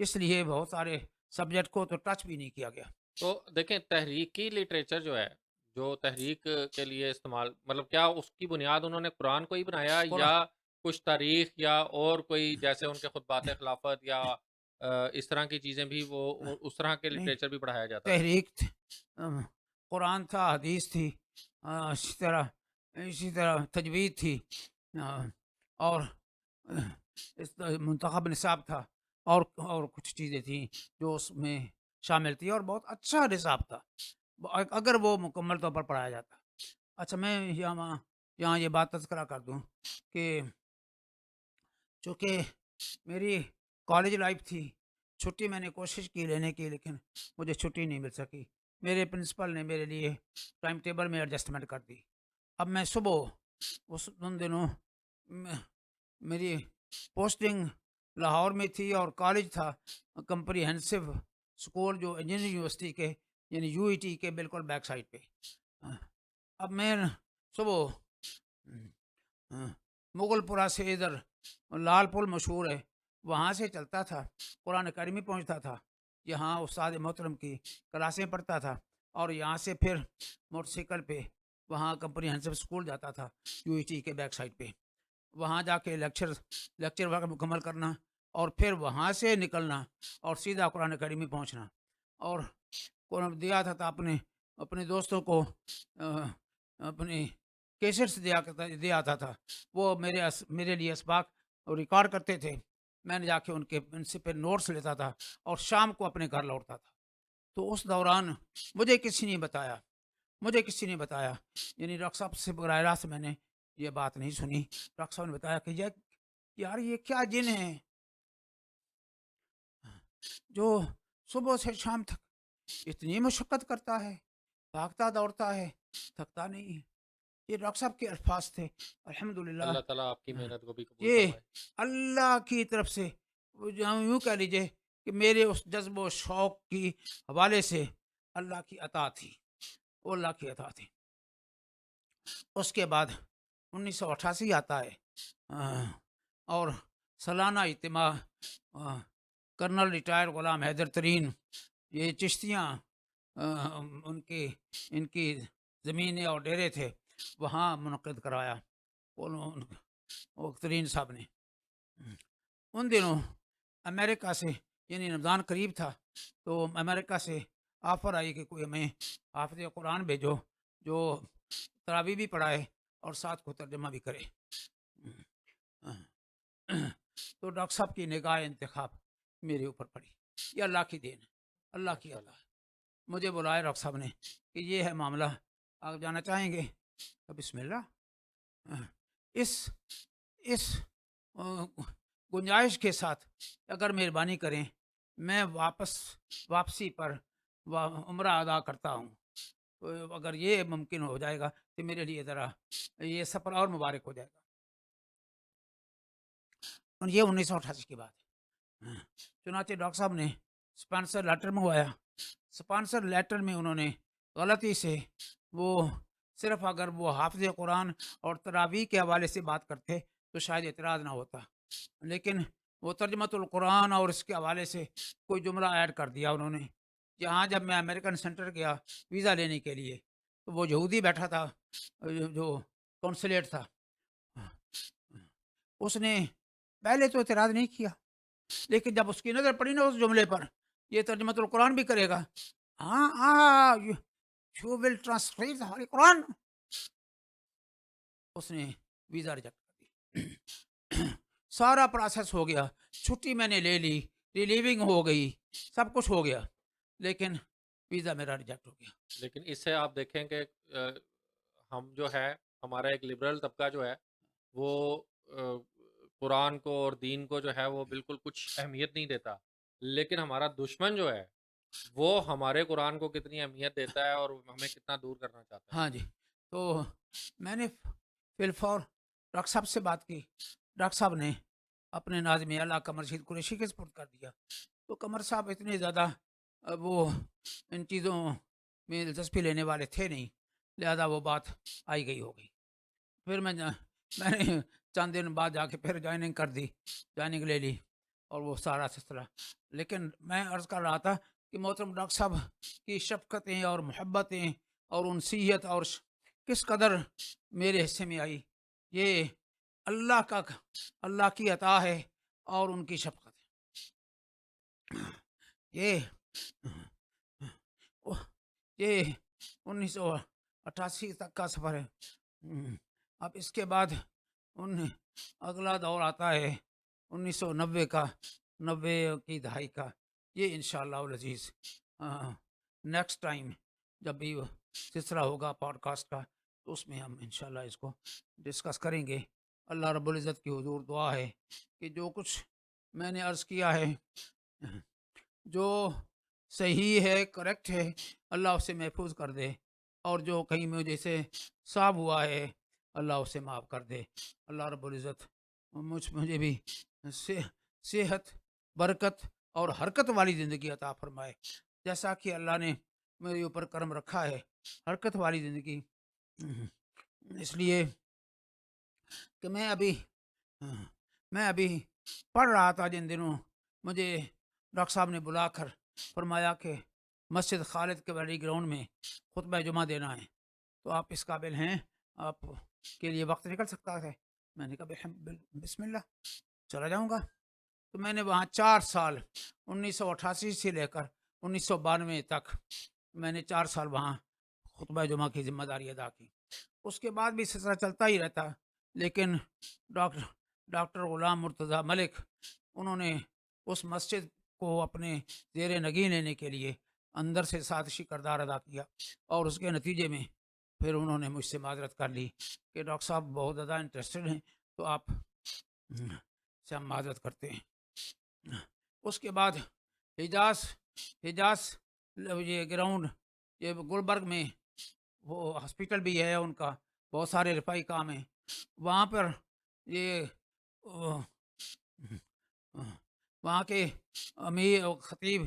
اس لیے بہت سارے سبجیکٹ کو تو ٹچ بھی نہیں کیا گیا. تو دیکھیں، تحریکی لٹریچر جو ہے، جو تحریک کے لیے استعمال، مطلب کیا اس کی بنیاد انہوں نے قرآن کو ہی بنایا، قرآن یا کچھ تاریخ یا اور کوئی جیسے ان کے خطبات خلافت یا اس طرح کی چیزیں بھی، وہ اس طرح کے نہیں، لٹریچر بھی پڑھایا جاتا تھا؟ تحریک قرآن تھا، حدیث تھی، اسی طرح تجوید تھی، اور منتخب نصاب تھا، اور کچھ چیزیں تھیں جو اس میں شامل تھی، اور بہت اچھا نصاب تھا اگر وہ مکمل طور پر پڑھایا جاتا. اچھا، میں یہاں یہ بات تذکرہ کر دوں کہ چونکہ میری کالج لائف تھی، چھٹی میں نے کوشش کی لینے کی، لیکن مجھے چھٹی نہیں مل سکی. میرے پرنسپل نے میرے لیے ٹائم ٹیبل میں ایڈجسٹمنٹ کر دی. اب میں صبح ان دنوں میری پوسٹنگ لاہور میں تھی اور کالج تھا کمپریہنسو اسکول، جو انجینئرنگ یونیورسٹی کے یعنی یو ای ٹی کے بالکل بیک سائڈ پہ. اب میں صبح مغل پورہ سے ادھر لال پل مشہور ہے، وہاں سے چلتا تھا، قرآن اکیڈمی پہنچتا تھا، یہاں استاد محترم کی کلاسیں پڑھتا تھا، اور یہاں سے پھر موٹر سائیکل پہ وہاں کمپریہنسو اسکول جاتا تھا یو ای ٹی کے بیک سائڈ پہ. وہاں جا کے لیکچر وغیرہ مکمل کرنا، اور پھر وہاں سے نکلنا اور سیدھا قرآن اکیڈمی پہنچنا. اور دیا تھا اپنے دوستوں کو اپنی کیسٹس دیا تھا، وہ میرے لیے اسباق ریکارڈ کرتے تھے. میں نے جا کے ان سے پھر نوٹس لیتا تھا اور شام کو اپنے گھر لوٹتا تھا. تو اس دوران مجھے کسی نے بتایا، یعنی ڈاکٹر صاحب سے براہ راست میں نے یہ بات نہیں سنی. ڈاکٹر صاحب نے بتایا کہ یار یہ کیا جن ہے جو صبح سے شام تک اتنی مشقت کرتا ہے، بھاگتا دوڑتا ہے، تھکتا نہیں ہے. یہ ڈاکٹر صاحب کے الفاظ تھے. الحمدللہ، اللہ تعالیٰ آپ کی محنت کو بھی قبول یہ فرمائے. اللہ کی طرف سے، یوں کہہ لیجیے کہ میرے اس جذب و شوق کی حوالے سے اللہ کی عطا تھی، وہ اللہ کی عطا تھی. اس کے بعد 1988 آتا ہے، اور سالانہ اجتماع کرنل ریٹائر غلام حیدر ترین، یہ چشتیاں ان کی زمینیں اور ڈیرے تھے، وہاں منعقد کرایا ترین صاحب نے. ان دنوں امریکہ سے یعنی رمضان قریب تھا تو امریکہ سے آفر آئی کہ کوئی ہمیں حافظ قرآن بھیجو جو تراویح بھی پڑھائے اور ساتھ کو ترجمہ بھی کرے. تو ڈاکٹر صاحب کی نگاہ انتخاب میرے اوپر پڑی. یہ اللہ کی دین ہے، اللہ کی ماشاء عطا اللہ. ہے. مجھے بلایا ڈاکٹر صاحب نے کہ یہ ہے معاملہ، آپ جانا چاہیں گے؟ تو بسم اللہ. اس اس گنجائش کے ساتھ اگر مہربانی کریں میں واپسی پر عمرہ ادا کرتا ہوں، تو اگر یہ ممکن ہو جائے گا تو میرے لیے ذرا یہ سفر اور مبارک ہو جائے گا. اور یہ 1988 کی بات ہے. چنانچہ ڈاکٹر صاحب نے اسپانسر لیٹر منگوایا. اسپانسر لیٹر میں انہوں نے غلطی سے وہ صرف اگر وہ حافظ قرآن اور تراویح کے حوالے سے بات کرتے تو شاید اعتراض نہ ہوتا، لیکن وہ ترجمۃ القرآن اور اس کے حوالے سے کوئی جملہ ایڈ کر دیا انہوں نے. جہاں جب میں امریکن سینٹر گیا ویزا لینے کے لیے تو وہ یہودی بیٹھا تھا جو کونسلیٹ تھا، اس نے پہلے تو اعتراض نہیں کیا، لیکن جب اس کی نظر پڑی نا اس جملے پر یہ ترجمۃ القرآن بھی کرے گا، ہاں یو ول ٹرانسلیٹ ہولی قرآن، اس نے ویزا ریجیکٹ کر دی. سارا پروسیس ہو گیا، چھٹی میں نے لے لی، ریلیونگ ہو گئی، سب کچھ ہو گیا، لیکن ویزا میرا ریجیکٹ ہو گیا. لیکن اس سے آپ دیکھیں کہ ہم جو ہے ہمارا ایک لبرل طبقہ جو ہے وہ قرآن کو اور دین کو جو ہے وہ بالکل کچھ اہمیت نہیں دیتا، لیکن ہمارا دشمن جو ہے وہ ہمارے قرآن کو کتنی اہمیت دیتا ہے اور ہمیں کتنا دور کرنا چاہتا ہے. ہاں جی، تو میں نے فی الفور ڈاکٹر صاحب سے بات کی. ڈاکٹر صاحب نے اپنے ناظم اعلیٰ قمر رشید قریشی کے سپرد کر دیا. تو قمر صاحب اتنے زیادہ وہ ان چیزوں میں دلچسپی لینے والے تھے نہیں، لہذا وہ بات آئی گئی ہو گئی. پھر میں نے چند دن بعد جا کے پھر جوائننگ کر دی، جوائننگ لے لی اور وہ سارا سلسلہ. لیکن میں عرض کر رہا تھا کہ محترم ڈاکٹر صاحب کی شفقتیں اور محبتیں اور انسیت اور کس قدر میرے حصے میں آئی، یہ اللہ کی عطا ہے اور ان کی شفقت ہے. یہ 1988 تک کا سفر ہے. اب اس کے بعد اگلا دور آتا ہے 1990 کا، 90 کی دہائی کا. یہ انشاءاللہ العزیز نیکسٹ ٹائم جب بھی سلسلہ ہوگا پوڈ کاسٹ کا تو اس میں ہم انشاءاللہ اس کو ڈسکس کریں گے. اللہ رب العزت کی حضور دعا ہے کہ جو کچھ میں نے عرض کیا ہے جو صحیح ہے، کریکٹ ہے، اللہ اسے محفوظ کر دے، اور جو کہیں مجھے سے صاف ہوا ہے اللہ اسے معاف کر دے. اللہ رب العزت مجھے بھی صحت، برکت اور حرکت والی زندگی عطا فرمائے، جیسا کہ اللہ نے میرے اوپر کرم رکھا ہے حرکت والی زندگی. اس لیے کہ میں ابھی پڑھ رہا تھا جن دنوں مجھے ڈاکٹر صاحب نے بلا کر فرمایا کہ مسجد خالد کے بڑی گراؤنڈ میں خطبہ جمعہ دینا ہے، تو آپ اس قابل ہیں، آپ کے لیے وقت نکل سکتا ہے. میں نے کہا بسم اللہ چلا جاؤں گا. تو میں نے وہاں 4 سال 1988 سے لے کر 1992 تک میں نے 4 سال وہاں خطبہ جمعہ کی ذمہ داری ادا کی. اس کے بعد بھی سلسلہ چلتا ہی رہتا، لیکن ڈاکٹر غلام مرتضیٰ ملک انہوں نے اس مسجد کو اپنے زیر نگین لینے کے لیے اندر سے سازشی کردار ادا کیا، اور اس کے نتیجے میں پھر انہوں نے مجھ سے معذرت کر لی کہ ڈاکٹر صاحب بہت زیادہ انٹرسٹڈ ہیں تو آپ سے ہم معذرت کرتے ہیں. اس کے بعد حجاز یہ گراؤنڈ، یہ گلبرگ میں وہ ہاسپٹل بھی ہے ان کا، بہت سارے رفائی کام ہیں وہاں پر. یہ وہاں کے امیر خطیب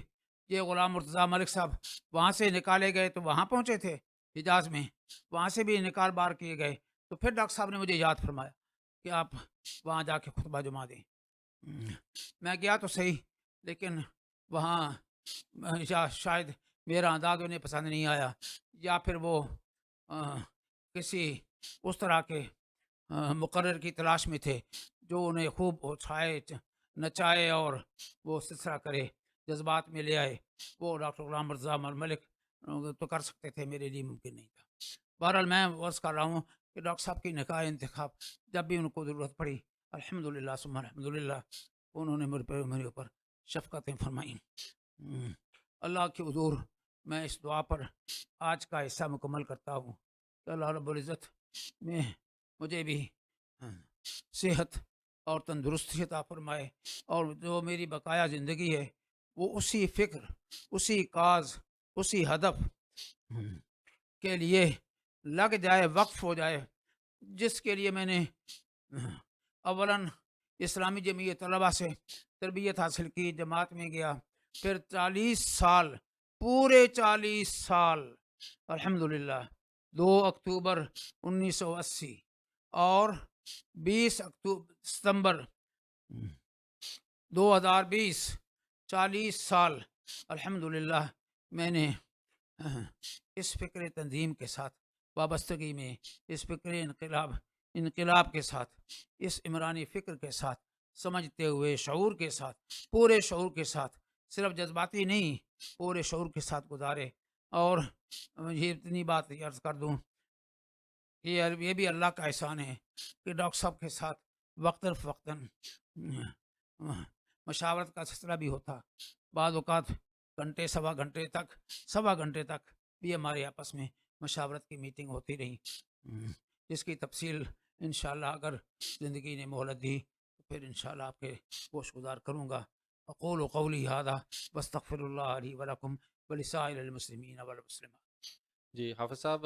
یہ غلام مرتضیٰ ملک صاحب وہاں سے نکالے گئے تو وہاں پہنچے تھے حجاز میں، وہاں سے بھی نکال بار کیے گئے. تو پھر ڈاکٹر صاحب نے مجھے یاد فرمایا کہ آپ وہاں جا کے خطبہ جمعہ دیں. میں گیا تو صحیح، لیکن وہاں شاید میرا انداز انہیں پسند نہیں آیا، یا پھر وہ کسی اس طرح کے مقرر کی تلاش میں تھے جو انہیں خوب اچھائے نچائے اور وہ سلسلہ کرے. جذبات میں لے آئے، وہ ڈاکٹر غلام مرزا ملک تو کر سکتے تھے، میرے لیے ممکن نہیں تھا۔ بہرحال میں عرض کر رہا ہوں کہ ڈاکٹر صاحب کی نکاح انتخاب جب بھی ان کو ضرورت پڑی، الحمدللہ ثم الحمدللہ، انہوں نے میرے اوپر شفقتیں فرمائیں۔ اللہ کے حضور میں اس دعا پر آج کا حصہ مکمل کرتا ہوں کہ اللہ رب العزت میں مجھے بھی صحت اور تندرستی عطا فرمائے، اور جو میری بقایا زندگی ہے وہ اسی فکر، اسی کاز، اسی ہدف کے لیے لگ جائے، وقف ہو جائے، جس کے لیے میں نے اولاً اسلامی جمعیت طلبہ سے تربیت حاصل کی، جماعت میں گیا، پھر 40 سال، پورے 40 سال الحمدللہ 2 اکتوبر 1980 اور 20 ستمبر 2020، 40 سال الحمدللہ میں نے اس فکر تنظیم کے ساتھ وابستگی میں، اس فکر انقلاب کے ساتھ، اس عمرانی فکر کے ساتھ، سمجھتے ہوئے شعور کے ساتھ، پورے شعور کے ساتھ، صرف جذباتی نہیں، پورے شعور کے ساتھ گزارے۔ اور یہ اتنی بات عرض کر دوں کہ یہ بھی اللہ کا احسان ہے کہ ڈاکٹر صاحب کے ساتھ وقتاً فوقتاً مشاورت کا سلسلہ بھی ہوتا، بعض اوقات گھنٹے سوا گھنٹے تک بھی ہمارے آپس میں مشاورت کی میٹنگ ہوتی رہی، جس کی تفصیل انشاءاللہ اگر زندگی نے مہلت دی تو پھر انشاءاللہ آپ کے گوش گزار کروں گا۔ اقول قولی ھذا واستغفر اللہ لی ولکم ولسائر المسلمین والمسلمات۔ جی حافظ صاحب،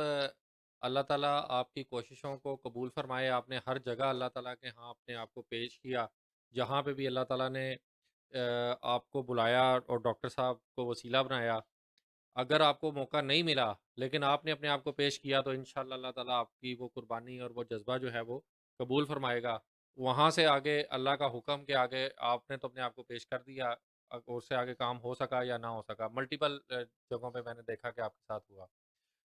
اللہ تعالیٰ آپ کی کوششوں کو قبول فرمائے۔ آپ نے ہر جگہ اللہ تعالیٰ کے ہاں اپنے آپ کو پیش کیا، جہاں پہ بھی اللہ تعالیٰ نے آپ کو بلایا اور ڈاکٹر صاحب کو وسیلہ بنایا۔ اگر آپ کو موقع نہیں ملا لیکن آپ نے اپنے آپ کو پیش کیا تو انشاءاللہ اللہ تعالیٰ آپ کی وہ قربانی اور وہ جذبہ جو ہے وہ قبول فرمائے گا۔ وہاں سے آگے اللہ کا حکم کے آگے آپ نے تو اپنے آپ کو پیش کر دیا، اس سے آگے کام ہو سکا یا نہ ہو سکا، ملٹیپل جگہوں پہ میں نے دیکھا کہ آپ کے ساتھ ہوا۔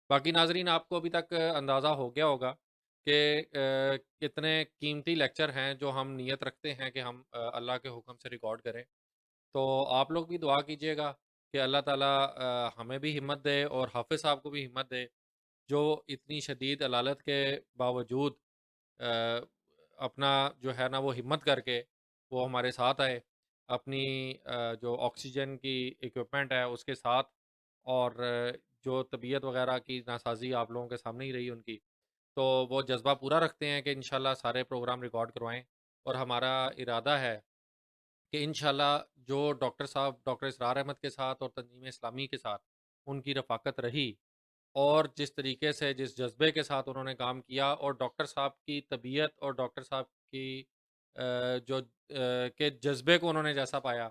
باقی ناظرین، آپ کو ابھی تک اندازہ ہو گیا ہوگا کہ کتنے قیمتی لیکچر ہیں جو ہم نیت رکھتے ہیں کہ ہم اللہ کے حکم سے ریکارڈ کریں۔ تو آپ لوگ بھی دعا کیجئے گا کہ اللہ تعالیٰ ہمیں بھی ہمت دے اور حافظ صاحب کو بھی ہمت دے، جو اتنی شدید علالت کے باوجود آ، اپنا جو ہے نا وہ ہمت کر کے وہ ہمارے ساتھ آئے، اپنی جو آکسیجن کی ایکوپمنٹ ہے اس کے ساتھ، اور جو طبیعت وغیرہ کی ناسازی آپ لوگوں کے سامنے ہی رہی ان کی، تو وہ جذبہ پورا رکھتے ہیں کہ انشاءاللہ سارے پروگرام ریکارڈ کروائیں۔ اور ہمارا ارادہ ہے کہ انشاءاللہ جو ڈاکٹر صاحب ڈاکٹر اسرار احمد کے ساتھ اور تنظیم اسلامی کے ساتھ ان کی رفاقت رہی، اور جس طریقے سے جس جذبے کے ساتھ انہوں نے کام کیا، اور ڈاکٹر صاحب کی طبیعت اور ڈاکٹر صاحب کی جو کے جذبے کو انہوں نے جیسا پایا،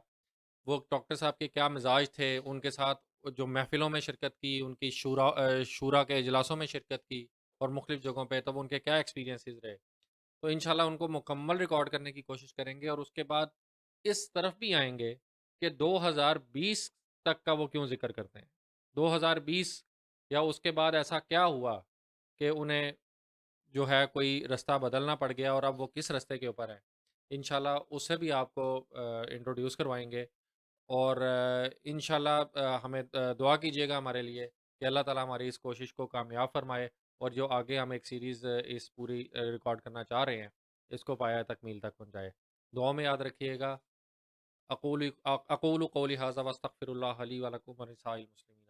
وہ ڈاکٹر صاحب کے کیا مزاج تھے، ان کے ساتھ جو محفلوں میں شرکت کی، ان کی شورا کے اجلاسوں میں شرکت کی اور مختلف جگہوں پہ، تب ان کے کیا ایکسپیرینسز رہے، تو انشاءاللہ ان کو مکمل ریکارڈ کرنے کی کوشش کریں گے۔ اور اس کے بعد اس طرف بھی آئیں گے کہ 2020 تک کا وہ کیوں ذکر کرتے ہیں، 2020 یا اس کے بعد ایسا کیا ہوا کہ انہیں جو ہے کوئی رستہ بدلنا پڑ گیا، اور اب وہ کس رستے کے اوپر ہے۔ انشاءاللہ اس سے بھی آپ کو انٹروڈیوس کروائیں گے، اور انشاءاللہ ہمیں دعا کیجیے گا ہمارے لیے کہ اللہ تعالیٰ ہماری اس کوشش کو کامیاب فرمائے، اور جو آگے ہم ایک سیریز اس پوری ریکارڈ کرنا چاہ رہے ہیں اس کو پایا تکمیل تک پہنچائے۔ دعا میں یاد رکھیے گا۔ اقول قولی ھذا واستغفر اللہ لی ولکم ولسائر المسلمین۔